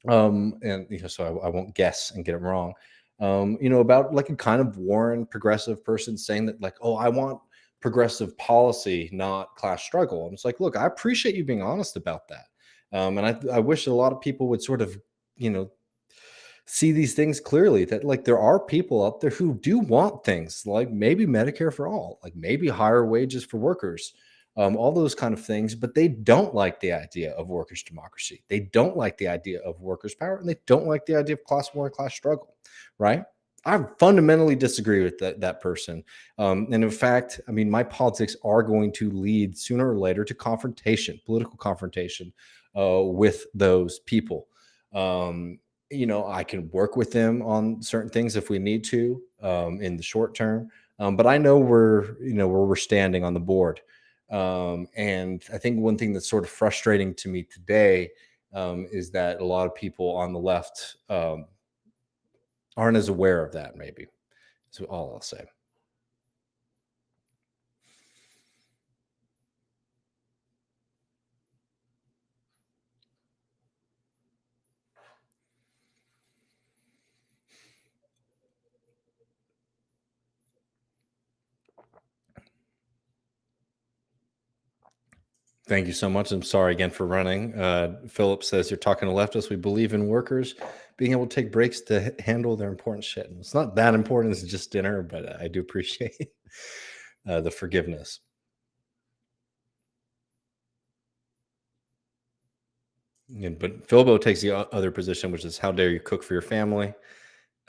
And so I won't guess and get it wrong. About like a kind of Warren progressive person saying that, like, oh, I want progressive policy, not class struggle. And it's like, look, I appreciate you being honest about that. And I wish a lot of people would sort of, see these things clearly, that like there are people out there who do want things like maybe Medicare for all, like maybe higher wages for workers, all those kind of things, but they don't like the idea of workers' democracy. They don't like the idea of workers' power, and they don't like the idea of class war and class struggle, right? I fundamentally disagree with that person. And in fact, I mean, my politics are going to lead sooner or later to political confrontation with those people. I can work with them on certain things if we need to in the short term. But I know where we're standing on the board. And I think one thing that's sort of frustrating to me today is that a lot of people on the left aren't as aware of that, maybe. That's all I'll say. Thank you so much. I'm sorry again for running. Philip says, you're talking to leftists. We believe in workers being able to take breaks to handle their important shit. And it's not that important. It's just dinner, but I do appreciate the forgiveness. But Philbo takes the other position, which is how dare you cook for your family?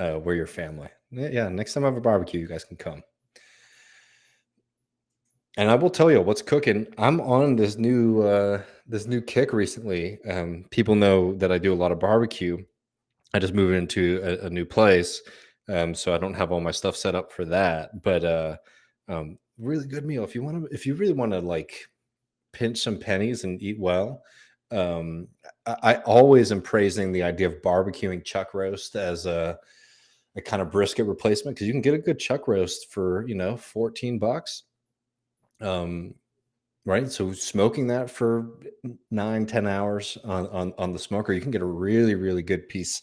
We're your family. Yeah, next time I have a barbecue, you guys can come. And I will tell you what's cooking. I'm on this new kick recently. People know that I do a lot of barbecue. I just moved into a new place, so I don't have all my stuff set up for that. But really good meal if you really want to like pinch some pennies and eat well. I always am praising the idea of barbecuing chuck roast as a kind of brisket replacement, because you can get a good chuck roast for $14. Right, so smoking that for 9-10 hours on the smoker, you can get a really, really good piece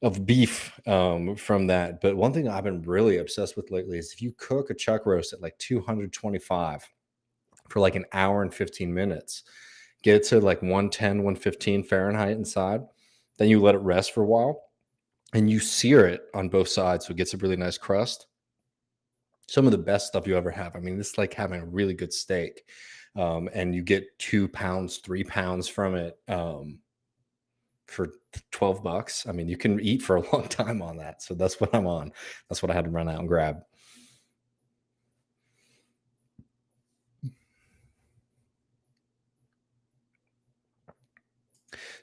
of beef from that. But one thing I've been really obsessed with lately is if you cook a chuck roast at like 225 for like an hour and 15 minutes, get it to like 110, 115 Fahrenheit inside, then you let it rest for a while and you sear it on both sides so it gets a really nice crust. Some of the best stuff you ever have. I mean, it's like having a really good steak. and you get 2 pounds, 3 pounds from it for $12. I mean, you can eat for a long time on that. So that's what I'm on. That's what I had to run out and grab.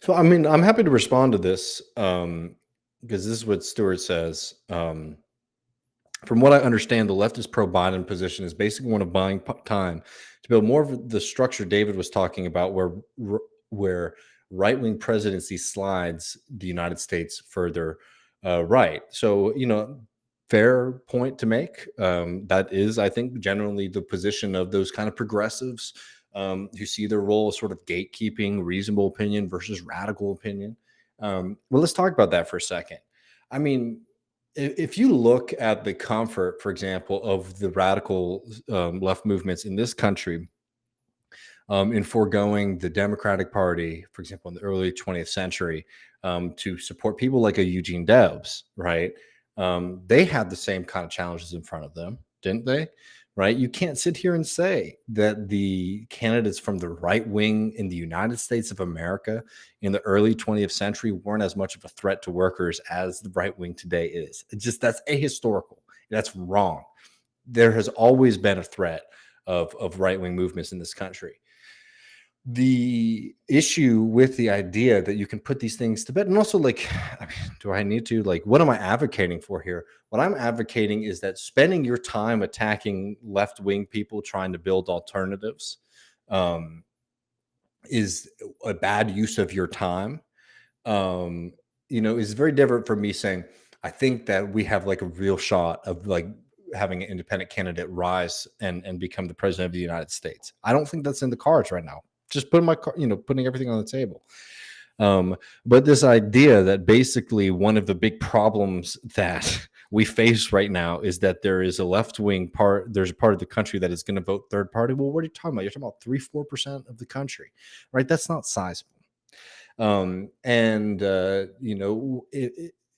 So, I mean, I'm happy to respond to this because this is what Stewart says. From what I understand, the leftist pro-Biden position is basically one of buying time to build more of the structure David was talking about, where right-wing presidency slides the United States further right. So, fair point to make. That is, I think, generally the position of those kind of progressives who see their role as sort of gatekeeping reasonable opinion versus radical opinion. Well, let's talk about that for a second. I mean, if you look at the comfort, for example, of the radical left movements in this country, in foregoing the Democratic Party, for example, in the early 20th century, to support people like a Eugene Debs, right? They had the same kind of challenges in front of them, didn't they? Right? You can't sit here and say that the candidates from the right wing in the United States of America in the early 20th century weren't as much of a threat to workers as the right wing today is. It's just, that's ahistorical. That's wrong. There has always been a threat of right wing movements in this country. The issue with the idea that you can put these things to bed, and also, like, I mean, do I need to, like, what am I advocating for here? What I'm advocating is that spending your time attacking left-wing people trying to build alternatives is a bad use of your time. Is very different from me saying, I think that we have like a real shot of like having an independent candidate rise and become the president of the United States. I don't think that's in the cards right now. Just putting everything on the table. But this idea that basically one of the big problems that we face right now is that there is a left-wing part, there's a part of the country that is going to vote third party. Well, what are you talking about? You're talking about 3-4% of the country, right? That's not sizable.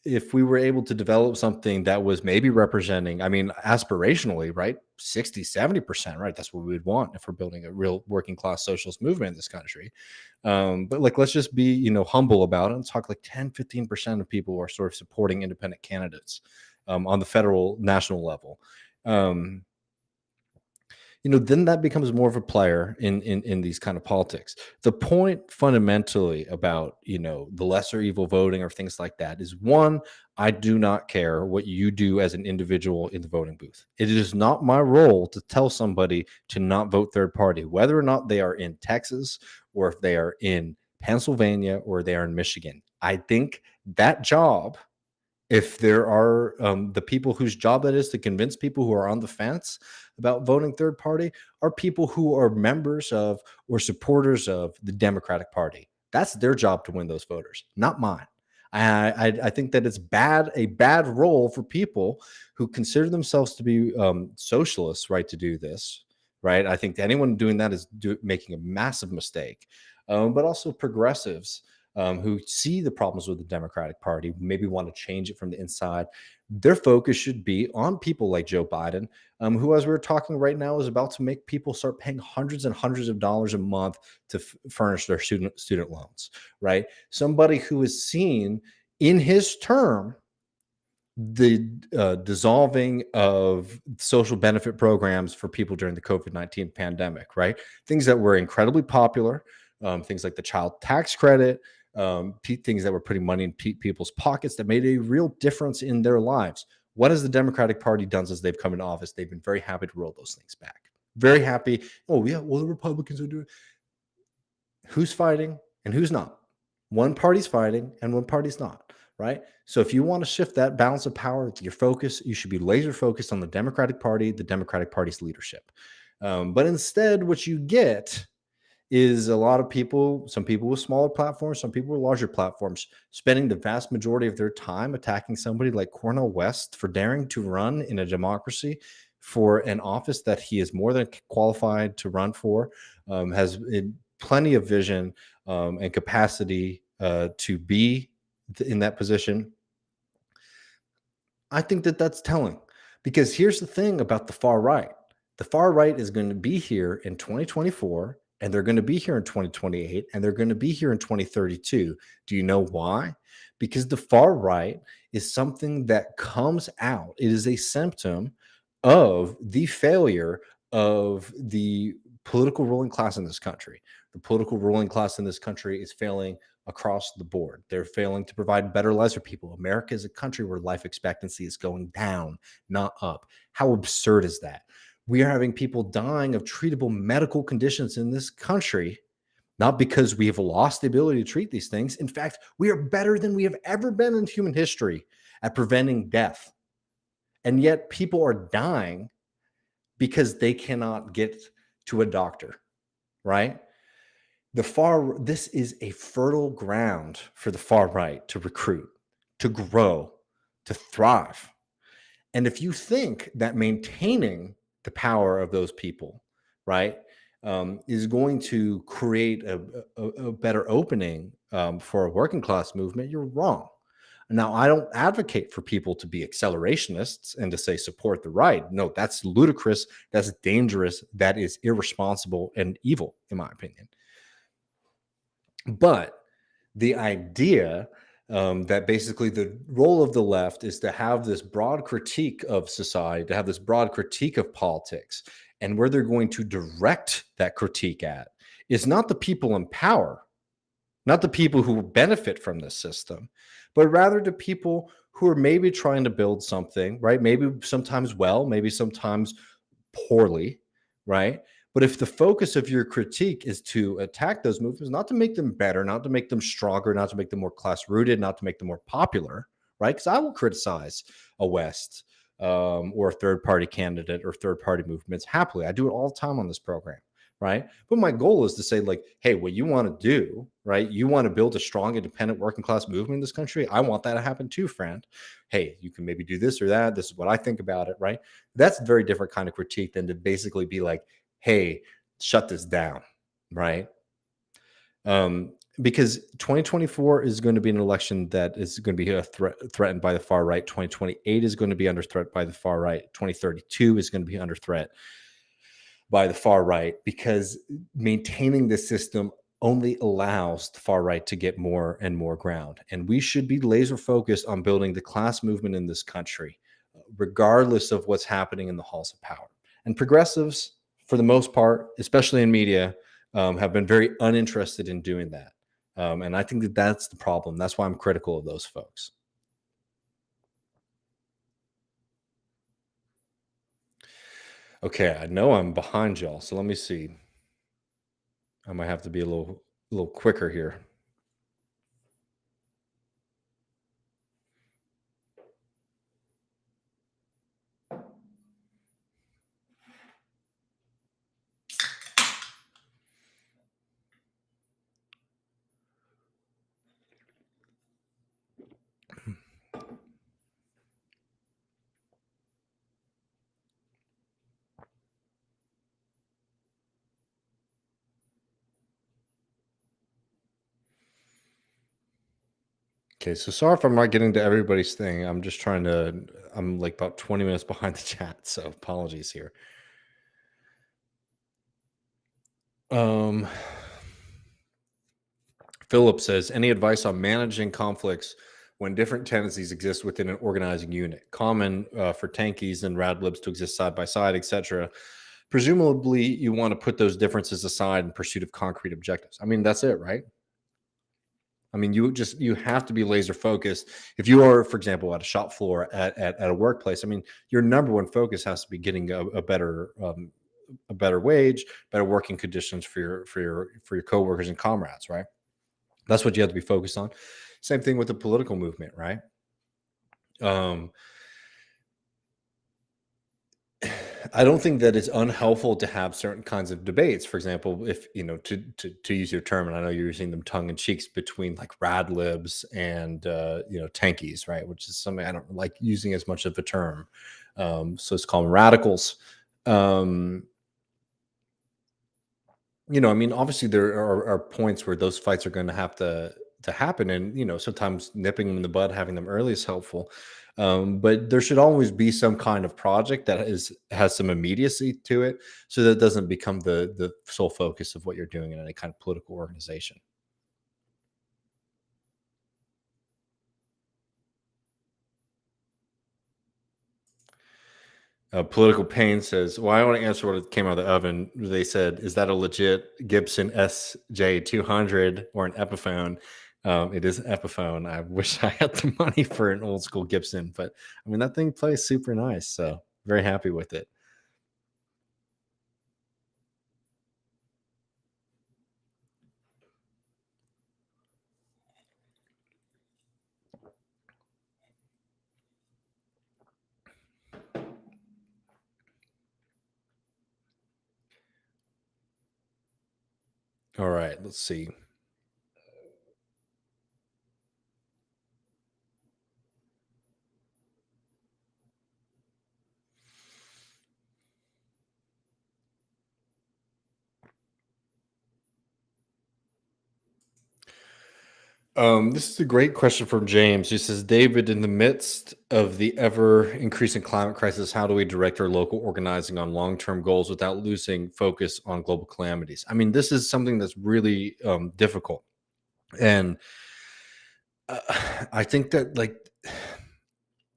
If we were able to develop something that was maybe representing, I mean, aspirationally, right, 60-70%, right, that's what we would want if we're building a real working class socialist movement in this country. But like, let's just be humble about it and talk like 10-15% of people are sort of supporting independent candidates on the federal national level. Then that becomes more of a player in these kind of politics. The point fundamentally about, the lesser evil voting or things like that is, one, I do not care what you do as an individual in the voting booth. It is not my role to tell somebody to not vote third party, whether or not they are in Texas or if they are in Pennsylvania or they are in Michigan. I think that job, if there are the people whose job that is to convince people who are on the fence about voting third party, are people who are members of or supporters of the Democratic Party. That's their job to win those voters, not mine. I think that it's a bad role for people who consider themselves to be socialists, right, to do this, right? I think anyone doing that is making a massive mistake. But also progressives who see the problems with the Democratic Party, maybe want to change it from the inside. Their focus should be on people like Joe Biden, who, as we were talking right now, is about to make people start paying hundreds and hundreds of dollars a month to furnish their student loans, right? Somebody who is seen in his term the dissolving of social benefit programs for people during the COVID-19 pandemic, right? Things that were incredibly popular, things like the child tax credit, things that were putting money in people's pockets that made a real difference in their lives. What has the Democratic Party done since they've come into office? They've been very happy to roll those things back. Very happy. Oh, yeah, well, the Republicans are doing. Who's fighting and who's not? One party's fighting and one party's not, right? So if you want to shift that balance of power, your focus, you should be laser focused on the Democratic Party, the Democratic Party's leadership. But instead, what you get is a lot of people, some people with smaller platforms, some people with larger platforms, spending the vast majority of their time attacking somebody like Cornell West for daring to run in a democracy for an office that he is more than qualified to run for, has plenty of vision and capacity to be in that position. I think that that's telling, because here's the thing about the far right. The far right is going to be here in 2024, and they're going to be here in 2028, and they're going to be here in 2032. Do you know why? Because the far right is something that comes out. It is a symptom of the failure of the political ruling class in this country. The political ruling class in this country is failing across the board. They're failing to provide better lives for people. America is a country where life expectancy is going down, not up. How absurd is that? We are having people dying of treatable medical conditions in this country, not because we have lost the ability to treat these things. In fact, we are better than we have ever been in human history at preventing death. And yet people are dying because they cannot get to a doctor, right? This is a fertile ground for the far right to recruit, to grow, to thrive. And if you think that maintaining the power of those people, right, is going to create a better opening for a working class movement, you're wrong. Now, I don't advocate for people to be accelerationists and to say support the right. No, that's ludicrous. That's dangerous. That is irresponsible and evil, in my opinion. But the idea that basically the role of the left is to have this broad critique of society, to have this broad critique of politics, and where they're going to direct that critique at is not the people in power, not the people who benefit from this system, but rather the people who are maybe trying to build something, right? Maybe sometimes well, maybe sometimes poorly, right? But if the focus of your critique is to attack those movements, not to make them better, not to make them stronger, not to make them more class rooted, not to make them more popular, right? Because I will criticize a West or a third party candidate or third party movements happily. I do it all the time on this program, right? But my goal is to say, like, hey, what you want to do, right? You want to build a strong, independent working class movement in this country. I want that to happen too, friend. Hey, you can maybe do this or that. This is what I think about it, right? That's a very different kind of critique than to basically be like, hey, shut this down, right? Because 2024 is going to be an election that is going to be threatened by the far right. 2028 is going to be under threat by the far right. 2032 is going to be under threat by the far right, because maintaining the system only allows the far right to get more and more ground. And we should be laser focused on building the class movement in this country, regardless of what's happening in the halls of power. And progressives, for the most part, especially in media, have been very uninterested in doing that. And I think that that's the problem. That's why I'm critical of those folks. Okay, I know I'm behind y'all, so let me see. I might have to be a little quicker here. Okay, so sorry if I'm not getting to everybody's thing. I'm just trying to, I'm like about 20 minutes behind the chat, so apologies here. Philip says, any advice on managing conflicts when different tendencies exist within an organizing unit? Common for tankies and radlibs to exist side by side, etc. Presumably, you want to put those differences aside in pursuit of concrete objectives. I mean, that's it, right? I mean, you have to be laser focused. If you are, for example, at a shop floor, at a workplace, I mean, your number one focus has to be getting a better wage, better working conditions for your coworkers and comrades, right? That's what you have to be focused on. Same thing with the political movement, right? I don't think that it's unhelpful to have certain kinds of debates. For example, if to use your term, and I know you're using them tongue in cheeks, between like radlibs and tankies, right? Which is something I don't like using as much of a term. So let's call them radicals. I mean, obviously there are points where those fights are going to have to happen, and sometimes nipping them in the bud, having them early is helpful. But there should always be some kind of project that has some immediacy to it, so that it doesn't become the sole focus of what you're doing in any kind of political organization. Political Pain says, "Well, I want to answer what came out of the oven." They said, "Is that a legit Gibson SJ200 or an Epiphone?" It is an Epiphone. I wish I had the money for an old school Gibson, but I mean that thing plays super nice. So very happy with it. All right, let's see. This is a great question from James. He says, David, in the midst of the ever increasing climate crisis, how do we direct our local organizing on long term goals without losing focus on global calamities? I mean, this is something that's really difficult. And uh, I think that, like,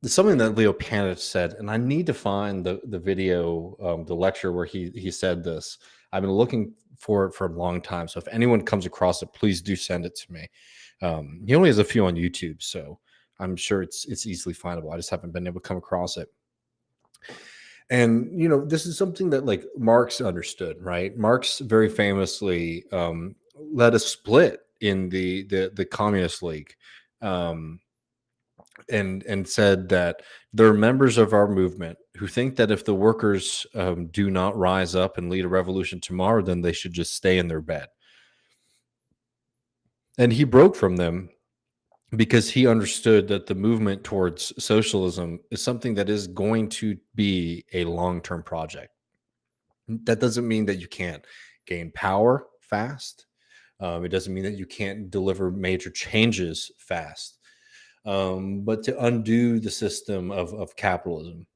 it's something that Leo Panich said, and I need to find the video, the lecture where he said this. I've been looking for it for a long time. So if anyone comes across it, please do send it to me. He only has a few on YouTube, so I'm sure it's easily findable. I just haven't been able to come across it. And this is something that like Marx understood, right? Marx very famously led a split in the Communist League. And said that there are members of our movement who think that if the workers do not rise up and lead a revolution tomorrow, then they should just stay in their bed. And he broke from them because he understood that the movement towards socialism is something that is going to be a long-term project. That doesn't mean that you can't gain power fast. It doesn't mean that you can't deliver major changes fast. But to undo the system of capitalism,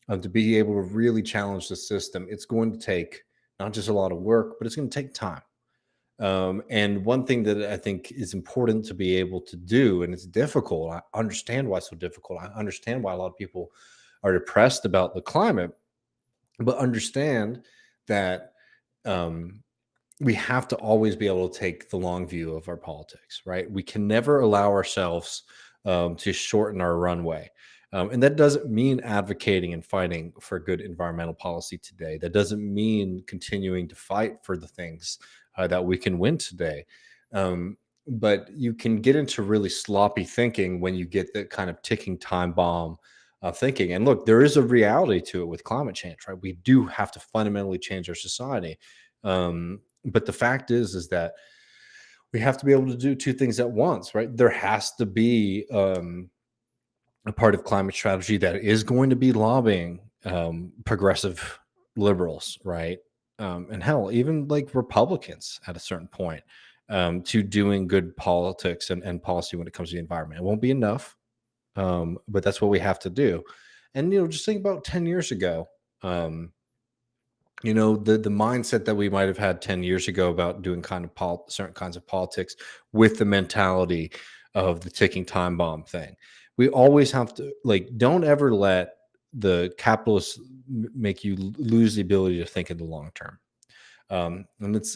to be able to really challenge the system, it's going to take not just a lot of work, but it's going to take time. And one thing that I think is important to be able to do, and it's difficult, I understand why it's so difficult. I understand why a lot of people are depressed about the climate, but understand that we have to always be able to take the long view of our politics, right? We can never allow ourselves to shorten our runway. And that doesn't mean advocating and fighting for good environmental policy today. That doesn't mean continuing to fight for the things that we can win today. But you can get into really sloppy thinking when you get that kind of ticking time bomb thinking. And look, there is a reality to it with climate change, right? We do have to fundamentally change our society. But the fact is that we have to be able to do two things at once, right? There has to be a part of climate strategy that is going to be lobbying progressive liberals, right? And hell, even like Republicans at a certain point to doing good politics and policy when it comes to the environment. It won't be enough, but that's what we have to do. And just think about 10 years ago. The mindset that we might have had 10 years ago about doing kind of certain kinds of politics with the mentality of the ticking time bomb thing. We always have to, like, don't ever let the capitalists make you lose the ability to think in the long term. And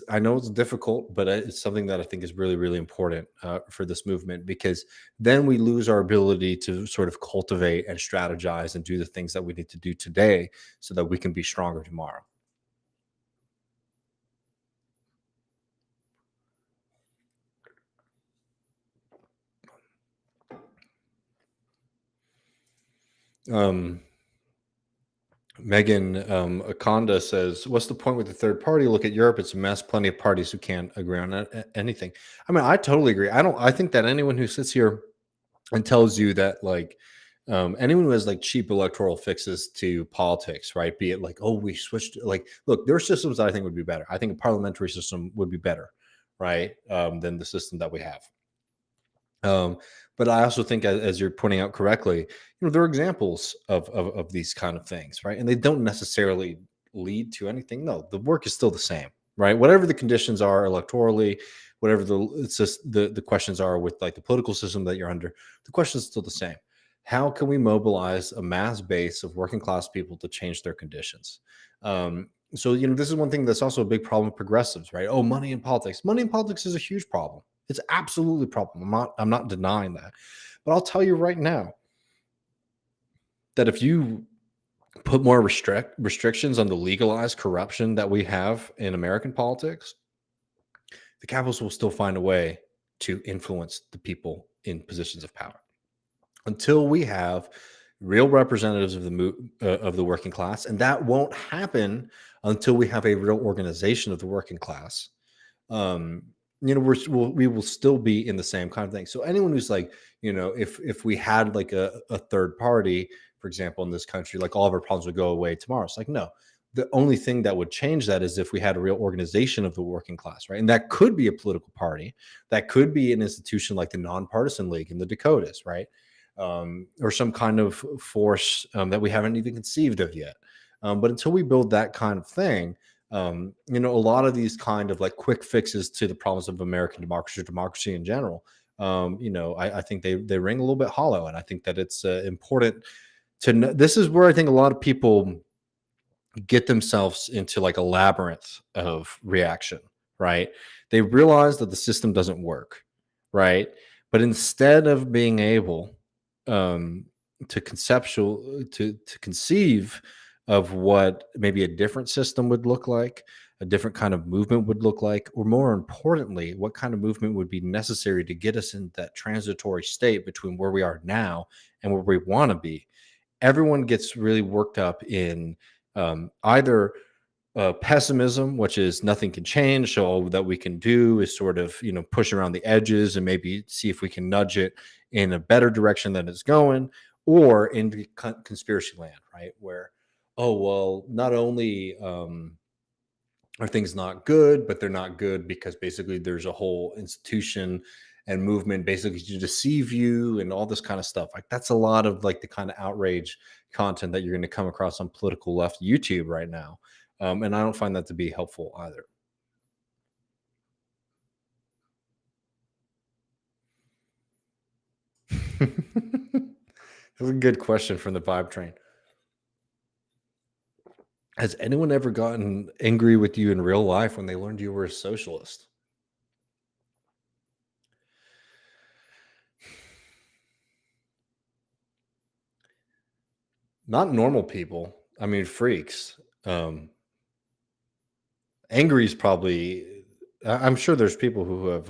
I know it's difficult, but it's something that I think is really, really important for this movement, because then we lose our ability to sort of cultivate and strategize and do the things that we need to do today so that we can be stronger tomorrow. Megan Akonda says, "What's the point with the third party? Look at Europe; it's a mess. Plenty of parties who can't agree on anything." I mean, I totally agree. I think that anyone who sits here and tells you that, like, anyone who has like cheap electoral fixes to politics, right? Be it like, oh, we switched. Like, look, there are systems that I think would be better. I think a parliamentary system would be better, right, than the system that we have. Um, but I also think, as you're pointing out correctly, there are examples of these kind of things, right? And they don't necessarily lead to anything. No, the work is still the same, right? Whatever the conditions are electorally, whatever it's just the questions are with like the political system that you're under, the question is still the same. How can we mobilize a mass base of working class people to change their conditions? So this is one thing that's also a big problem with progressives, right? Oh, money in politics. Money in politics is a huge problem. It's absolutely a problem. I'm not denying that. But I'll tell you right now that if you put more restrictions on the legalized corruption that we have in American politics, the capitalists will still find a way to influence the people in positions of power. Until we have real representatives of the working class, and that won't happen until we have a real organization of the working class. um we will still be in the same kind of thing. So anyone who's like, if we had like a third party, for example, in this country, like all of our problems would go away tomorrow. It's like, no, the only thing that would change that is if we had a real organization of the working class, right? And that could be a political party, that could be an institution like the Nonpartisan League in the Dakotas, right? Or some kind of force that we haven't even conceived of yet. But until we build that kind of thing, a lot of these kind of like quick fixes to the problems of American democracy or democracy in general, I think they ring a little bit hollow. And I think that it's important to know. This is where I think a lot of people get themselves into like a labyrinth of reaction, right? They realize that the system doesn't work, right? But instead of being able um, to conceive of what maybe a different system would look like, a different kind of movement would look like, or more importantly, what kind of movement would be necessary to get us in that transitory state between where we are now and where we want to be. Everyone gets really worked up in either pessimism, which is nothing can change, so all that we can do is sort of push around the edges and maybe see if we can nudge it in a better direction than it's going, or into conspiracy land, right? Where, oh well, not only are things not good, but they're not good because basically there's a whole institution and movement basically to deceive you and all this kind of stuff. Like that's a lot of like the kind of outrage content that you're going to come across on political left YouTube right now. And I don't find that to be helpful either. That's a good question from the Vibe Train. Has anyone ever gotten angry with you in real life when they learned you were a socialist? Not normal people. I mean, freaks. Angry is probably. I'm sure there's people who have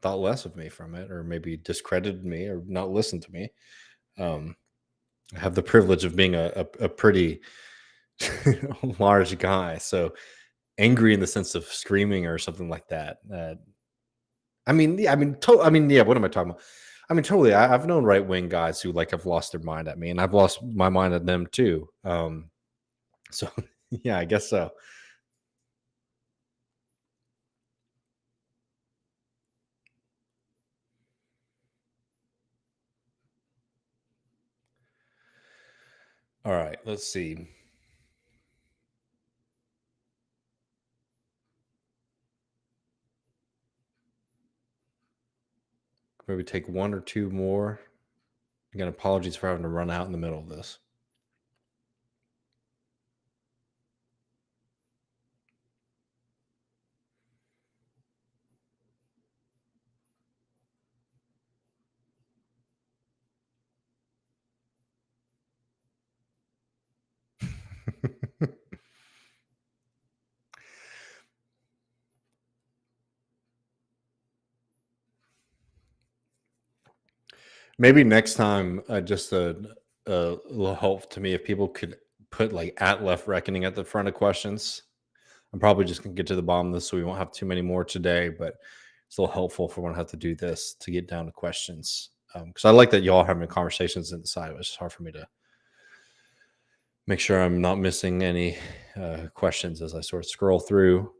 thought less of me from it, or maybe discredited me, or not listened to me. Um, I have the privilege of being a pretty large guy, so angry in the sense of screaming or something like that. Yeah. What am I talking about? I mean, totally. I've known right wing guys who like have lost their mind at me, and I've lost my mind at them too. So yeah, I guess so. All right, let's see. Maybe take one or two more. Again, apologies for having to run out in the middle of this. Maybe next time, just a little help to me if people could put like at left reckoning at the front of questions. I'm probably just gonna get to the bottom of this, so we won't have too many more today. But it's still helpful for when I have to do this to get down to questions. Because I like that y'all having conversations inside. It's just hard for me to make sure I'm not missing any questions as I sort of scroll through.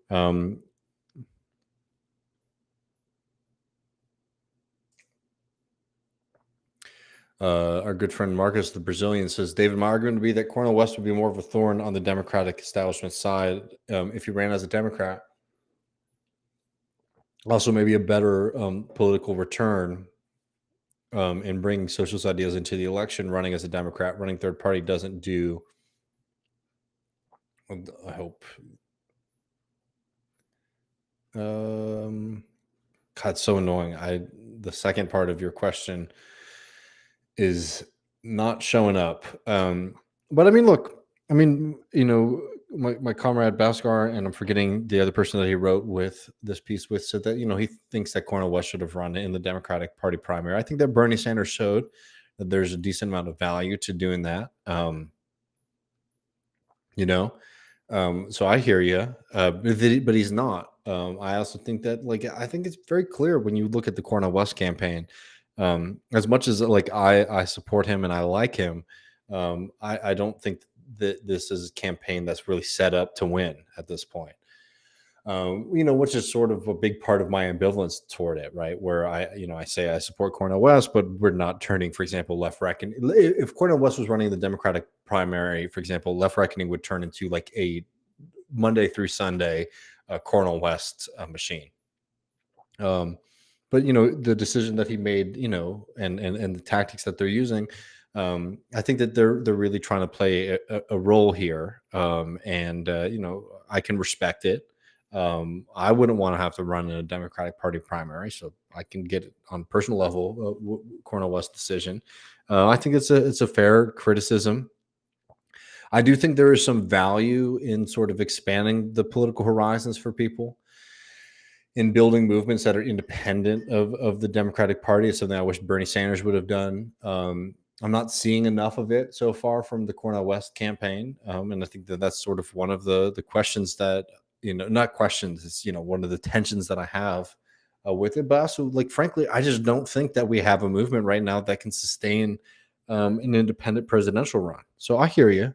Our good friend Marcus, the Brazilian, says David, my argument would be that Cornell West would be more of a thorn on the Democratic establishment side if he ran as a Democrat. Also, maybe a better political return in bringing socialist ideas into the election. Running as a Democrat, running third party doesn't do. I hope. God, so annoying. The second part of your question is not showing up. But I mean, look, I mean, my comrade Bhaskar, and I'm forgetting the other person that he wrote with this piece with, said that, he thinks that Cornel West should have run in the Democratic Party primary. I think that Bernie Sanders showed that there's a decent amount of value to doing that. So I hear you, but he's not. I also think that, I think it's very clear when you look at the Cornel West campaign. As much as I support him and I like him, I don't think that this is a campaign that's really set up to win at this point. Which is sort of a big part of my ambivalence toward it, right? Where I say I support Cornel West, but we're not turning, for example, Left Reckoning. If Cornel West was running the Democratic primary, for example, Left Reckoning would turn into like a Monday through Sunday Cornel West machine. But the decision that he made, and the tactics that they're using, I think that they're really trying to play a role here, and I can respect it. I wouldn't want to have to run in a Democratic Party primary, so I can get it on a personal level. Cornel West decision. I think it's a fair criticism. I do think there is some value in sort of expanding the political horizons for people, in building movements that are independent of the Democratic Party. It's something I wish Bernie Sanders would have done. I'm not seeing enough of it so far from the Cornel West campaign, and I think that that's sort of one of the questions that, not questions, it's one of the tensions that I have with it. But also, frankly, I just don't think that we have a movement right now that can sustain an independent presidential run. So I hear you,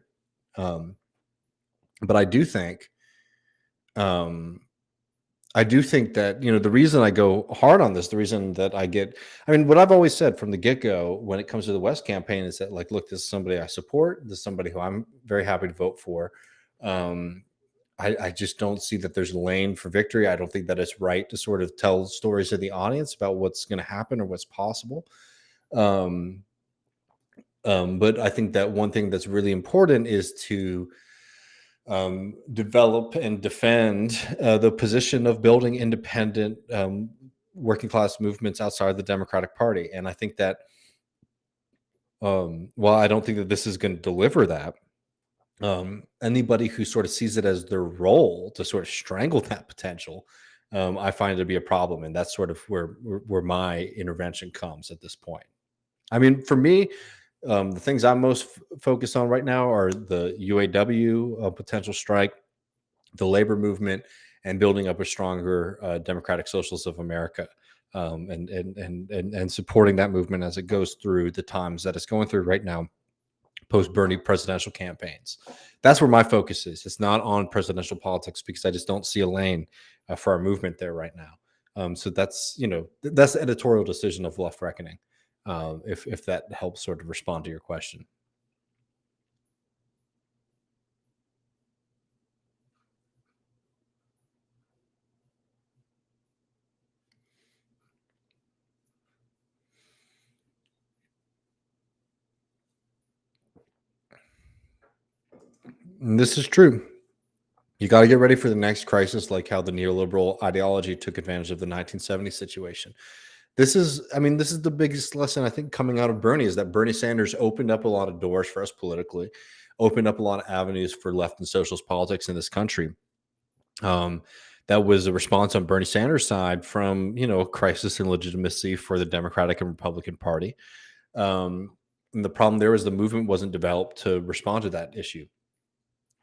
but I do think. I do think that, the reason I go hard on this, the reason that what I've always said from the get-go when it comes to the West campaign is that, look, this is somebody I support. This is somebody who I'm very happy to vote for. I just don't see that there's a lane for victory. I don't think that it's right to sort of tell stories to the audience about what's going to happen or what's possible. But I think that one thing that's really important is to develop and defend the position of building independent working class movements outside the Democratic Party. And I think that while I don't think that this is going to deliver that, anybody who sort of sees it as their role to sort of strangle that potential, I find it to be a problem. And that's sort of where my intervention comes at this point. I mean, for me, the things I'm most focused on right now are the UAW potential strike, the labor movement, and building up a stronger Democratic Socialists of America, and supporting that movement as it goes through the times that it's going through right now, post Bernie presidential campaigns. That's where my focus is. It's not on presidential politics, because I just don't see a lane for our movement there right now. So that's that's the editorial decision of Left Reckoning. If that helps sort of respond to your question. And this is true. You got to get ready for the next crisis, like how the neoliberal ideology took advantage of the 1970 situation. This is the biggest lesson I think coming out of Bernie, is that Bernie Sanders opened up a lot of doors for us politically, opened up a lot of avenues for left and socialist politics in this country. That was a response on Bernie Sanders' side from, a crisis in legitimacy for the Democratic and Republican Party. And the problem there is the movement wasn't developed to respond to that issue.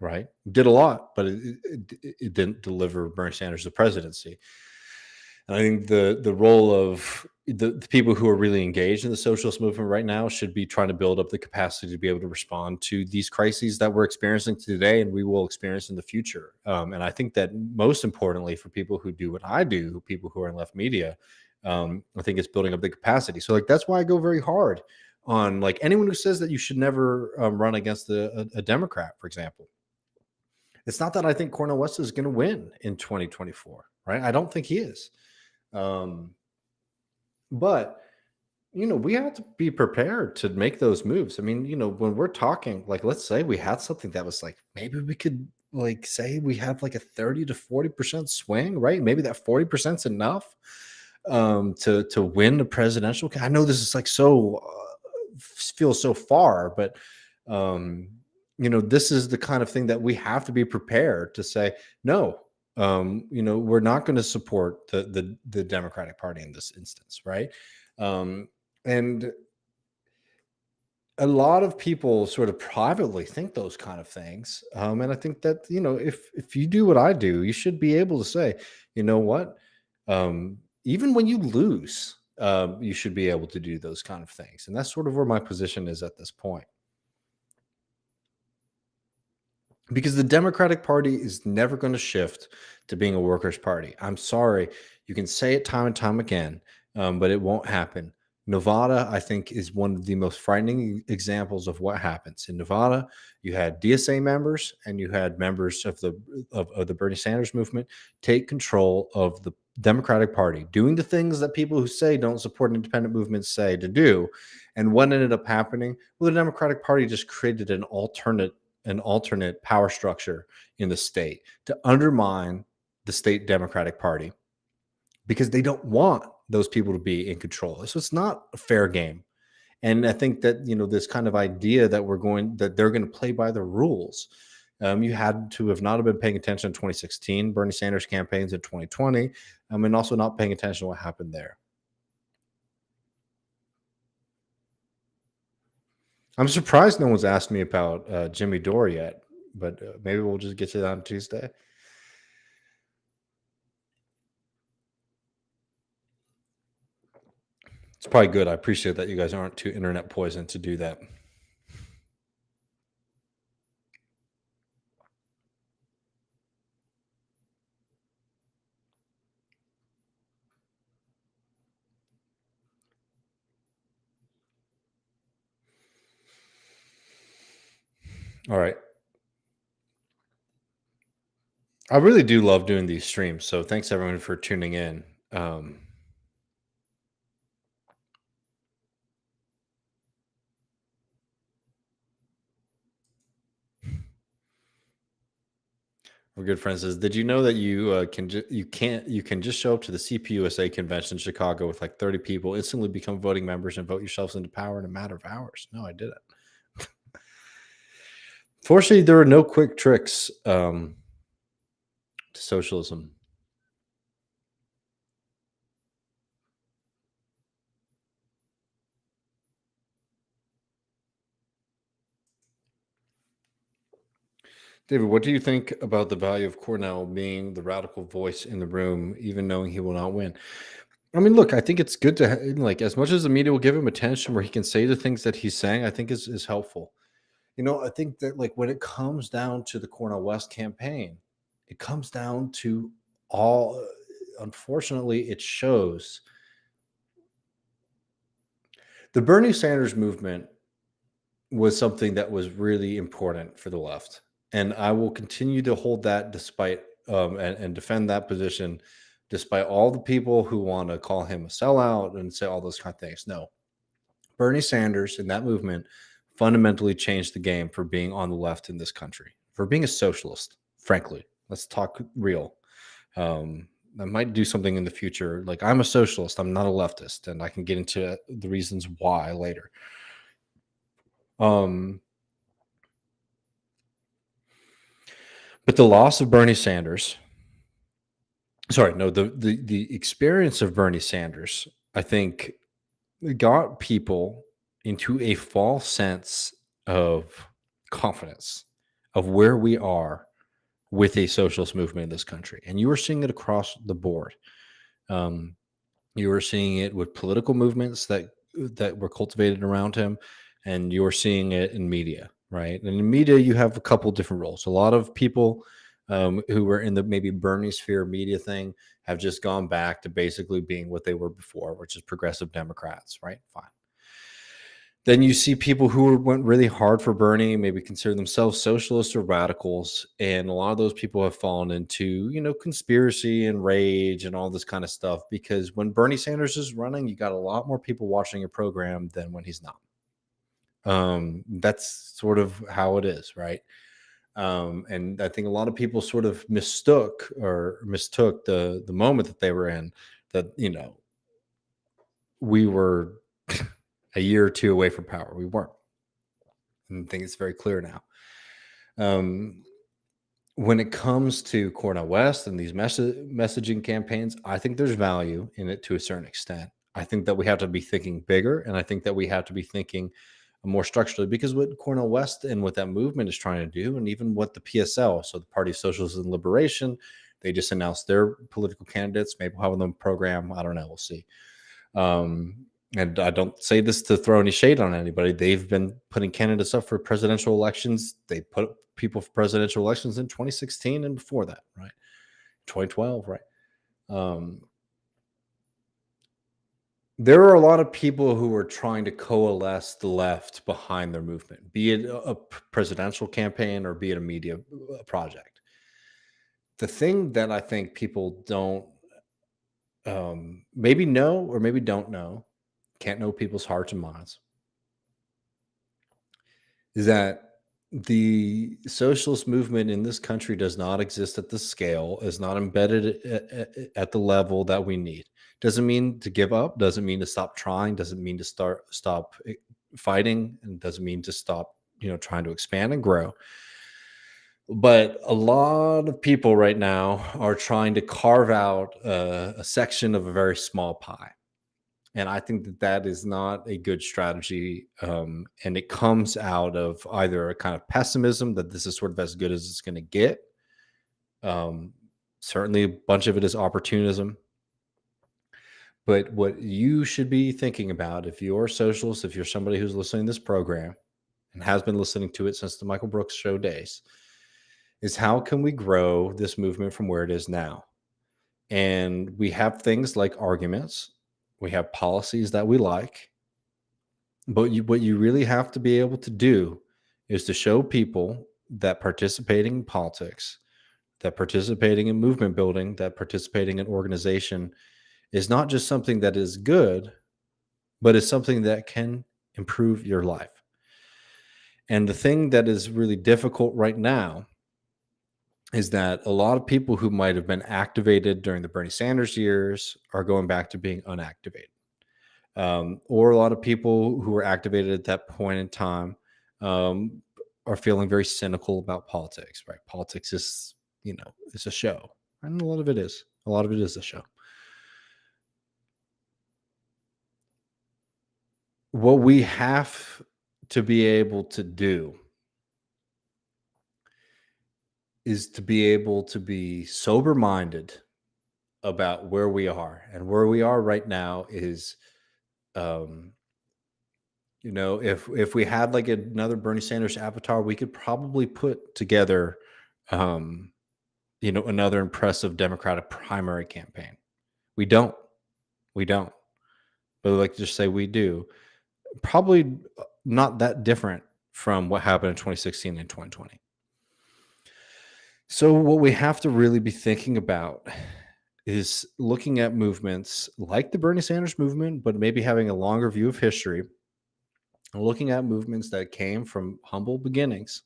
Right. Did a lot, but it didn't deliver Bernie Sanders the presidency. And I think the role of the people who are really engaged in the socialist movement right now should be trying to build up the capacity to be able to respond to these crises that we're experiencing today and we will experience in the future. And I think that most importantly, for people who do what I do, people who are in left media, I think it's building up the capacity. So that's why I go very hard on like anyone who says that you should never run against a Democrat, for example. It's not that I think Cornell West is going to win in 2024, right? I don't think he is. But we have to be prepared to make those moves. I mean, when we're talking, like, let's say we had something that was like, maybe we could like say we have like a 30 to 40% swing, right? Maybe that 40% is enough to win the presidential. I know this is like so feels so far, but this is the kind of thing that we have to be prepared to say no. We're not going to support the Democratic Party in this instance, right? And a lot of people sort of privately think those kind of things. And I think that, if you do what I do, you should be able to say, you know what? Even when you lose, you should be able to do those kind of things. And that's sort of where my position is at this point. Because the Democratic Party is never going to shift to being a workers' party. I'm sorry. You can say it time and time again, but it won't happen. Nevada, I think, is one of the most frightening examples of what happens. In Nevada, you had DSA members and you had members of the Bernie Sanders movement take control of the Democratic Party, doing the things that people who say don't support independent movements say to do. And what ended up happening? Well, the Democratic Party just created an alternate power structure in the state to undermine the state Democratic Party because they don't want those people to be in control. So it's not a fair game. And I think that, this kind of idea that they're going to play by the rules. You had to have not have been paying attention in 2016, Bernie Sanders campaigns in 2020, and also not paying attention to what happened there. I'm surprised no one's asked me about Jimmy Dore yet, but maybe we'll just get to that on Tuesday. It's probably good. I appreciate that you guys aren't too internet poisoned to do that. All right. I really do love doing these streams. So thanks everyone for tuning in. Our good friend says, "Did you know that you can just show up to the CPUSA convention in Chicago with like 30 people, instantly become voting members, and vote yourselves into power in a matter of hours?" No, I didn't. Fortunately, there are no quick tricks to socialism. David, what do you think about the value of Cornell being the radical voice in the room, even knowing he will not win? I mean, look, I think it's good to like, as much as the media will give him attention where he can say the things that he's saying, I think is helpful. I think that like when it comes down to the Cornell West campaign, it comes down to all, unfortunately, it shows the Bernie Sanders movement was something that was really important for the left. And I will continue to hold that despite and defend that position despite all the people who want to call him a sellout and say all those kind of things. No, Bernie Sanders and that movement fundamentally changed the game for being on the left in this country, for being a socialist. Frankly, let's talk real. I might do something in the future. Like, I'm a socialist, I'm not a leftist, and I can get into the reasons why later. But the loss of Bernie Sanders, the experience of Bernie Sanders, I think, got people into a false sense of confidence of where we are with a socialist movement in this country. And you were seeing it across the board. You were seeing it with political movements that were cultivated around him, and you were seeing it in media, right? And in media, you have a couple different roles. A lot of people who were in the maybe Bernie sphere media thing have just gone back to basically being what they were before, which is progressive Democrats, right? Fine. Then you see people who went really hard for Bernie, maybe consider themselves socialists or radicals. And a lot of those people have fallen into, conspiracy and rage and all this kind of stuff. Because when Bernie Sanders is running, you got a lot more people watching your program than when he's not. That's sort of how it is, right? And I think a lot of people sort of mistook the moment that they were in, that, we were a year or two away from power. We weren't. And I think it's very clear now. When it comes to Cornell West and these messaging campaigns, I think there's value in it to a certain extent. I think that we have to be thinking bigger, and I think that we have to be thinking more structurally, because what Cornell West and what that movement is trying to do, and even what the PSL, so the Party of Socialism and Liberation, they just announced their political candidates. Maybe we'll have them program. I don't know. We'll see. And I don't say this to throw any shade on anybody. They've been putting candidates up for presidential elections. They put people for presidential elections in 2016 and before that, right? 2012, right? There are a lot of people who are trying to coalesce the left behind their movement, be it a presidential campaign or be it a media project. The thing that I think people don't maybe know or maybe don't know, can't know people's hearts and minds, is that the socialist movement in this country does not exist at the scale, is not embedded at the level that we need. Doesn't mean to give up, doesn't mean to stop trying, doesn't mean to stop fighting, and doesn't mean to stop, trying to expand and grow. But a lot of people right now are trying to carve out a section of a very small pie. And I think that that is not a good strategy. And it comes out of either a kind of pessimism that this is sort of as good as it's going to get. Certainly a bunch of it is opportunism. But what you should be thinking about, if you're a socialist, if you're somebody who's listening to this program and has been listening to it since the Michael Brooks show days, is how can we grow this movement from where it is now? And we have things like arguments. We have policies that we like. But what you really have to be able to do is to show people that participating in politics, that participating in movement building, that participating in organization is not just something that is good, but is something that can improve your life. And the thing that is really difficult right now is that a lot of people who might have been activated during the Bernie Sanders years are going back to being unactivated. Or a lot of people who were activated at that point in time are feeling very cynical about politics, right? Politics is, it's a show. And a lot of it is. A lot of it is a show. What we have to be able to do is to be able to be sober-minded about where we are. And where we are right now is, if we had like another Bernie Sanders avatar, we could probably put together, another impressive Democratic primary campaign. We don't. But I'd like to just say we do. Probably not that different from what happened in 2016 and 2020. So what we have to really be thinking about is looking at movements like the Bernie Sanders movement, but maybe having a longer view of history, and looking at movements that came from humble beginnings,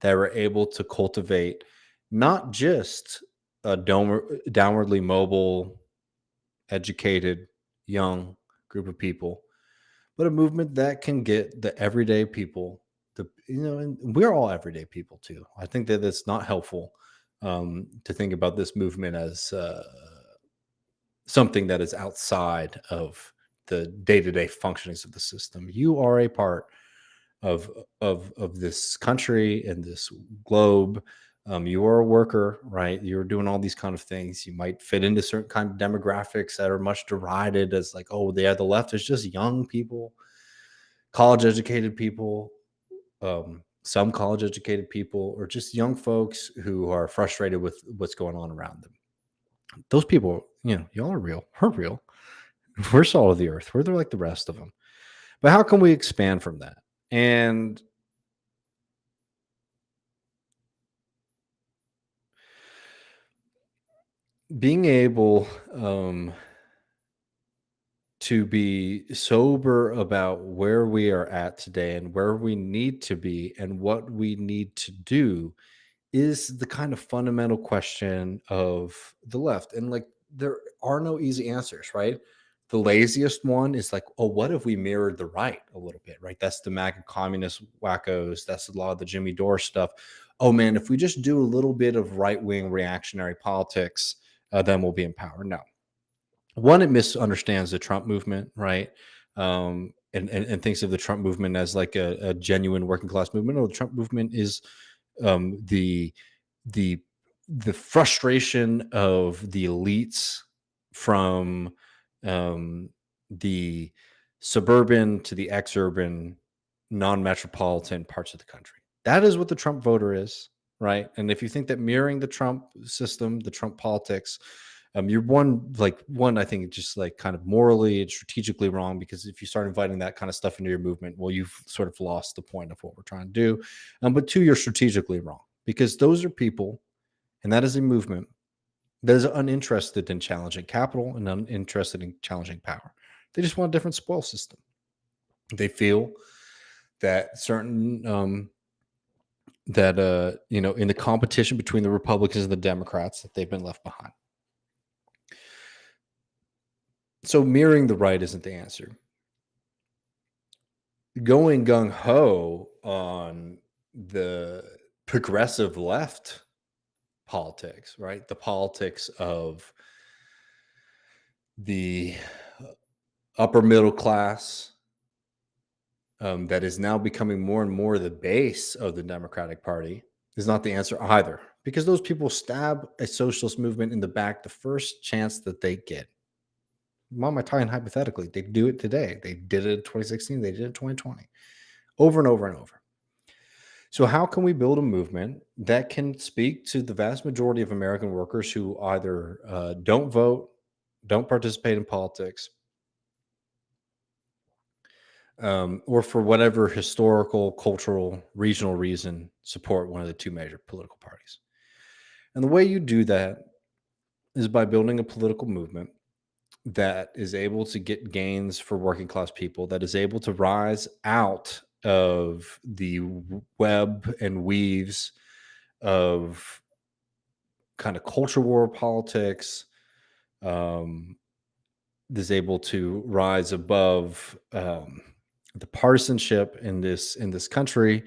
that were able to cultivate not just a downwardly mobile, educated, young group of people, but a movement that can get the everyday people, and we're all everyday people too. I think that it's not helpful to think about this movement as something that is outside of the day-to-day functionings of the system. You are a part of this country and this globe. You are a worker, right? You're doing all these kind of things. You might fit into certain kind of demographics that are much derided as like, oh, the left is just young people, college-educated people, some college-educated people, or just young folks who are frustrated with what's going on around them. Those people, y'all are real. We're real. We're salt of the earth. We're like the rest of them. But how can we expand from that? And being able to be sober about where we are at today and where we need to be and what we need to do is the kind of fundamental question of the left. And like, there are no easy answers, right? The laziest one is like, oh, what if we mirrored the right a little bit, right? That's the MAGA communist wackos. That's a lot of the Jimmy Dore stuff. Oh man, if we just do a little bit of right wing reactionary politics, then we'll be in power. No, one, it misunderstands the Trump movement, right? And thinks of the Trump movement as like a genuine working class movement. No, the Trump movement is um, the the the frustration of the elites from um, the suburban to the exurban, non-metropolitan parts of the country. That is what the Trump voter is, right? And if you think that mirroring the Trump system, the Trump politics, you're one, I think just like kind of morally and strategically wrong, because if you start inviting that kind of stuff into your movement, well, you've sort of lost the point of what we're trying to do. But two, you're strategically wrong, because those are people, and that is a movement that is uninterested in challenging capital and uninterested in challenging power. They just want a different spoil system. They feel that in the competition between the Republicans and the Democrats, that they've been left behind. So mirroring the right isn't the answer. Going gung ho on the progressive left politics, right? The politics of the upper middle class, that is now becoming more and more the base of the Democratic Party, is not the answer either, because those people stab a socialist movement in the back the first chance that they get. Why am I talking hypothetically? They do it today. They did it in 2016. They did it in 2020, over and over and over. So how can we build a movement that can speak to the vast majority of American workers who either don't vote, don't participate in politics, or for whatever historical, cultural, regional reason, support one of the two major political parties? And the way you do that is by building a political movement that is able to get gains for working class people, that is able to rise out of the web and weaves of kind of culture war politics, is able to rise above the partisanship in this country,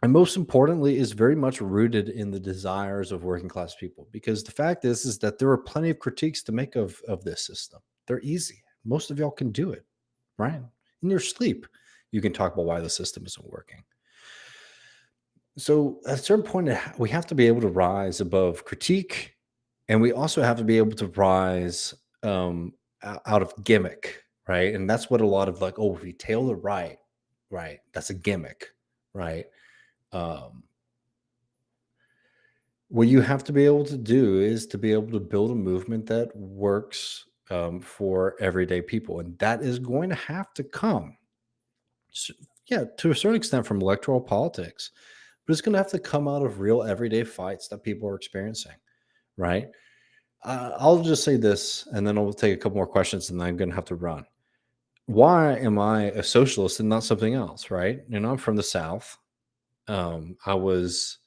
and most importantly, is very much rooted in the desires of working class people. Because the fact is that there are plenty of critiques to make of this system. They're easy. Most of y'all can do it, right? In your sleep, you can talk about why the system isn't working. So at a certain point, we have to be able to rise above critique, and we also have to be able to rise out of gimmick, right? And that's what a lot of, like, oh, if we tail the right, that's a gimmick, right? What you have to be able to do is to be able to build a movement that works for everyday people. And that is going to have to come, to a certain extent, from electoral politics, but it's going to have to come out of real everyday fights that people are experiencing, right? I'll just say this, and then I'll take a couple more questions, and then I'm going to have to run. Why am I a socialist and not something else, right? I'm from the South. I was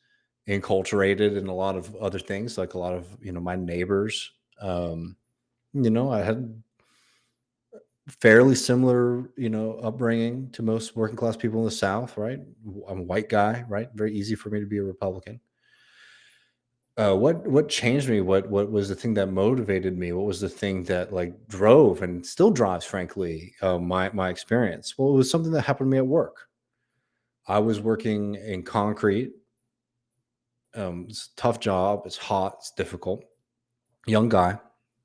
enculturated in a lot of other things, like a lot of my neighbors. I had fairly similar upbringing to most working class people in the South, right? I'm a white guy, right? Very easy for me to be a Republican. What changed me? What was the thing that motivated me? What was the thing that like drove and still drives, frankly, my experience? Well, it was something that happened to me at work. I was working in concrete. It's a tough job. It's hot. It's difficult. Young guy,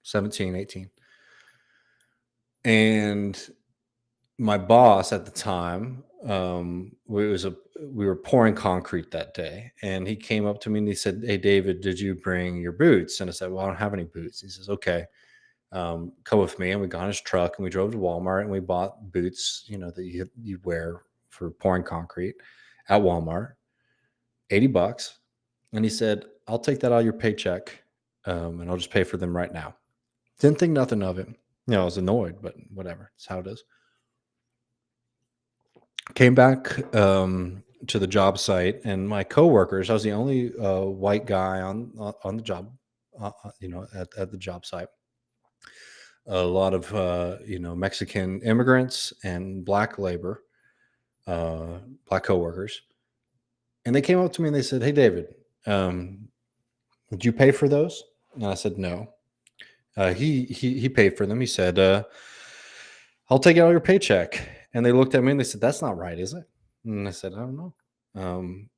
17, 18. And my boss at the time, we were pouring concrete that day, and he came up to me and he said, "Hey, David, did you bring your boots?" And I said, "Well, I don't have any boots." He says, "Okay, come with me, and we got in his truck and we drove to Walmart and we bought boots, that you wear for pouring concrete at Walmart, $80. And he said, I'll take that out of your paycheck, and I'll just pay for them right now. Didn't think nothing of it. I was annoyed, but whatever. It's how it is. Came back to the job site, and my coworkers, I was the only white guy on the job, at the job site. A lot of Mexican immigrants and black labor, black coworkers, and they came up to me and they said, "Hey, David, would you pay for those?" And I said, "No." He paid for them. He said, "I'll take it out of your paycheck." And they looked at me and they said, "That's not right, is it?" And I said, "I don't know." And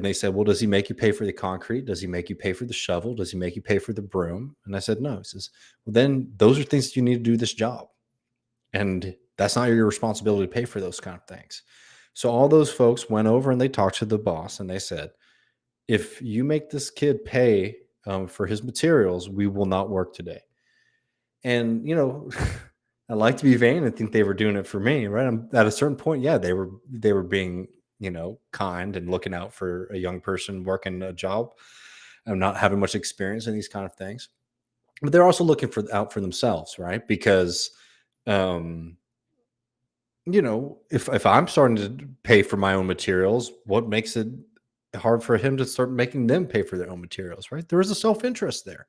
they said, "Well, does he make you pay for the concrete? Does he make you pay for the shovel? Does he make you pay for the broom?" And I said, "No." He says, "Well, then those are things that you need to do this job. And that's not your responsibility to pay for those kind of things." So all those folks went over and they talked to the boss and they said, "If you make this kid pay for his materials, we will not work today." And, I like to be vain and think they were doing it for me, right? At a certain point, yeah, they were being, kind and looking out for a young person working a job and not having much experience in these kind of things. But they're also looking out for themselves, right? Because um, if I'm starting to pay for my own materials, what makes it hard for him to start making them pay for their own materials, right? There was a self-interest there.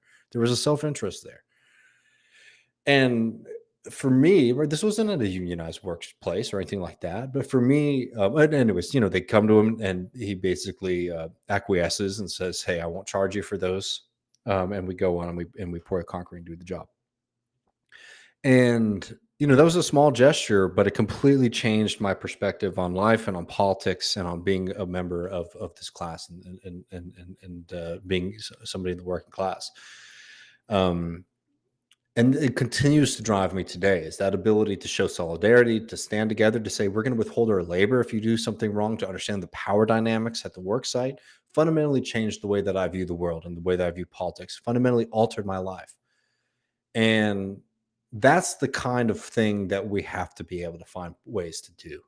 And for me, right, this wasn't at a unionized workplace or anything like that. But for me, and anyways, they come to him and he basically acquiesces and says, "Hey, I won't charge you for those." And we go on and we pour the concrete and do the job. And that was a small gesture, but it completely changed my perspective on life and on politics and on being a member of this class and being somebody in the working class. And it continues to drive me today, is that ability to show solidarity, to stand together, to say we're going to withhold our labor if you do something wrong, to understand the power dynamics at the work site, fundamentally changed the way that I view the world and the way that I view politics, fundamentally altered my life. And that's the kind of thing that we have to be able to find ways to do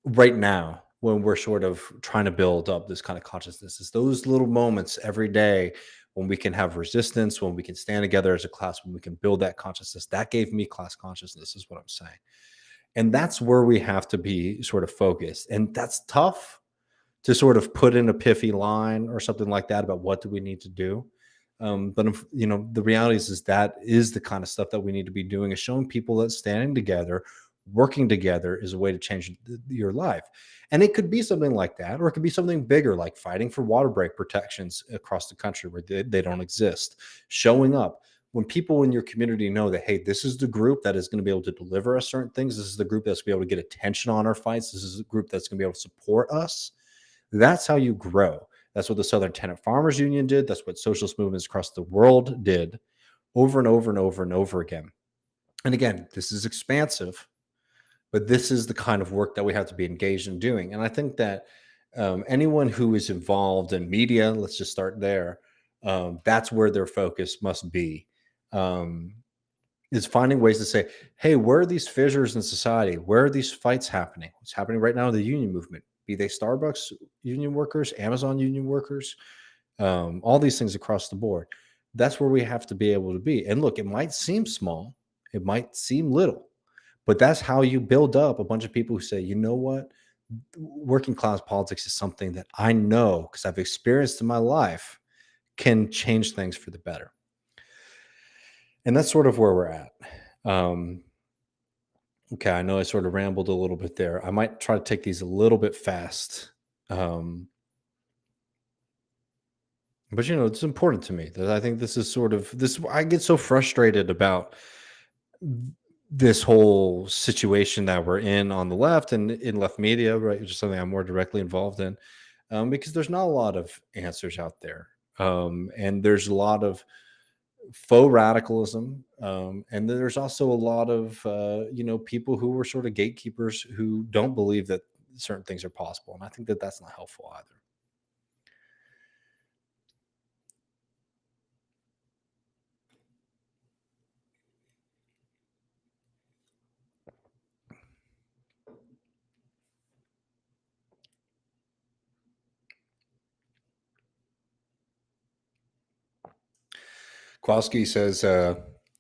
right now when we're sort of trying to build up this kind of consciousness. Is those little moments every day when we can have resistance, when we can stand together as a class, when we can build that consciousness. That gave me class consciousness, is what I'm saying. And that's where we have to be sort of focused. And that's tough to sort of put in a pithy line or something like that about what do we need to do. But the reality is that is the kind of stuff that we need to be doing, is showing people that standing together, working together is a way to change your life. And it could be something like that, or it could be something bigger, like fighting for water break protections across the country where they don't exist. Showing up when people in your community know that, hey, this is the group that is going to be able to deliver us certain things. This is the group that's going to be able to get attention on our fights. This is a group that's going to be able to support us. That's how you grow. That's what the Southern Tenant Farmers Union did. That's what socialist movements across the world did over and over and over and over again. And again, this is expansive, but this is the kind of work that we have to be engaged in doing. And I think that anyone who is involved in media, let's just start there, that's where their focus must be, is finding ways to say, hey, where are these fissures in society? Where are these fights happening? What's happening right now in the union movement? Be they Starbucks union workers, Amazon union workers, all these things across the board. That's where we have to be able to be. And look, it might seem small, it might seem little, but that's how you build up a bunch of people who say, you know what? Working class politics is something that I know, because I've experienced in my life, can change things for the better. And that's sort of where we're at. Okay, I know I sort of rambled a little bit there. I might try to take these a little bit fast. But it's important to me that I think this is sort of this. I get so frustrated about this whole situation that we're in on the left and in left media, right? Which is something I'm more directly involved in, because there's not a lot of answers out there, and there's a lot of faux radicalism, and there's also a lot of people who are sort of gatekeepers who don't believe that certain things are possible, and I think that that's not helpful either. Kowalski says,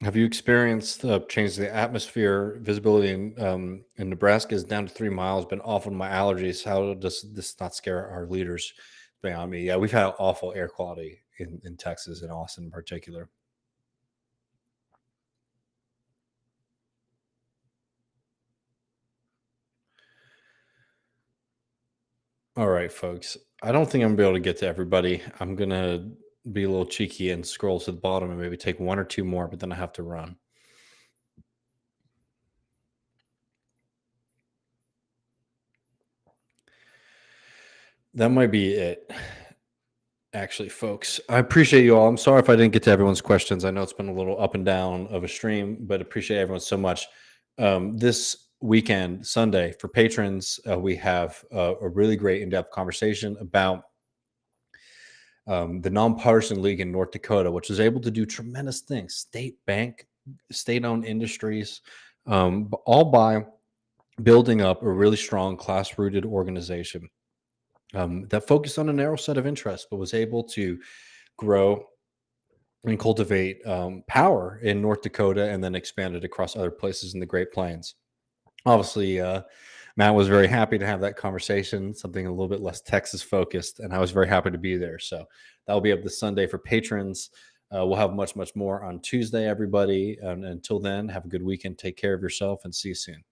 have you experienced change the atmosphere? Visibility in Nebraska is down to 3 miles. Been awful with my allergies. How does this not scare our leaders? Beyond me. Yeah, we've had awful air quality in Texas and Austin in particular. All right, folks. I don't think I'm gonna be able to get to everybody. I'm gonna be a little cheeky and scroll to the bottom and maybe take one or two more, but then I have to run. That might be it. Actually, folks, I appreciate you all. I'm sorry if I didn't get to everyone's questions. I know it's been a little up and down of a stream, but appreciate everyone so much. This weekend, Sunday, for patrons, we have a really great in-depth conversation about the nonpartisan league in North Dakota, which is able to do tremendous things. State bank, state-owned industries, all by building up a really strong class-rooted organization that focused on a narrow set of interests, but was able to grow and cultivate power in North Dakota and then expand it across other places in the Great Plains. Obviously, Matt was very happy to have that conversation, something a little bit less Texas focused, and I was very happy to be there. So that will be up this Sunday for patrons. We'll have much, much more on Tuesday, everybody. And until then, have a good weekend. Take care of yourself and see you soon.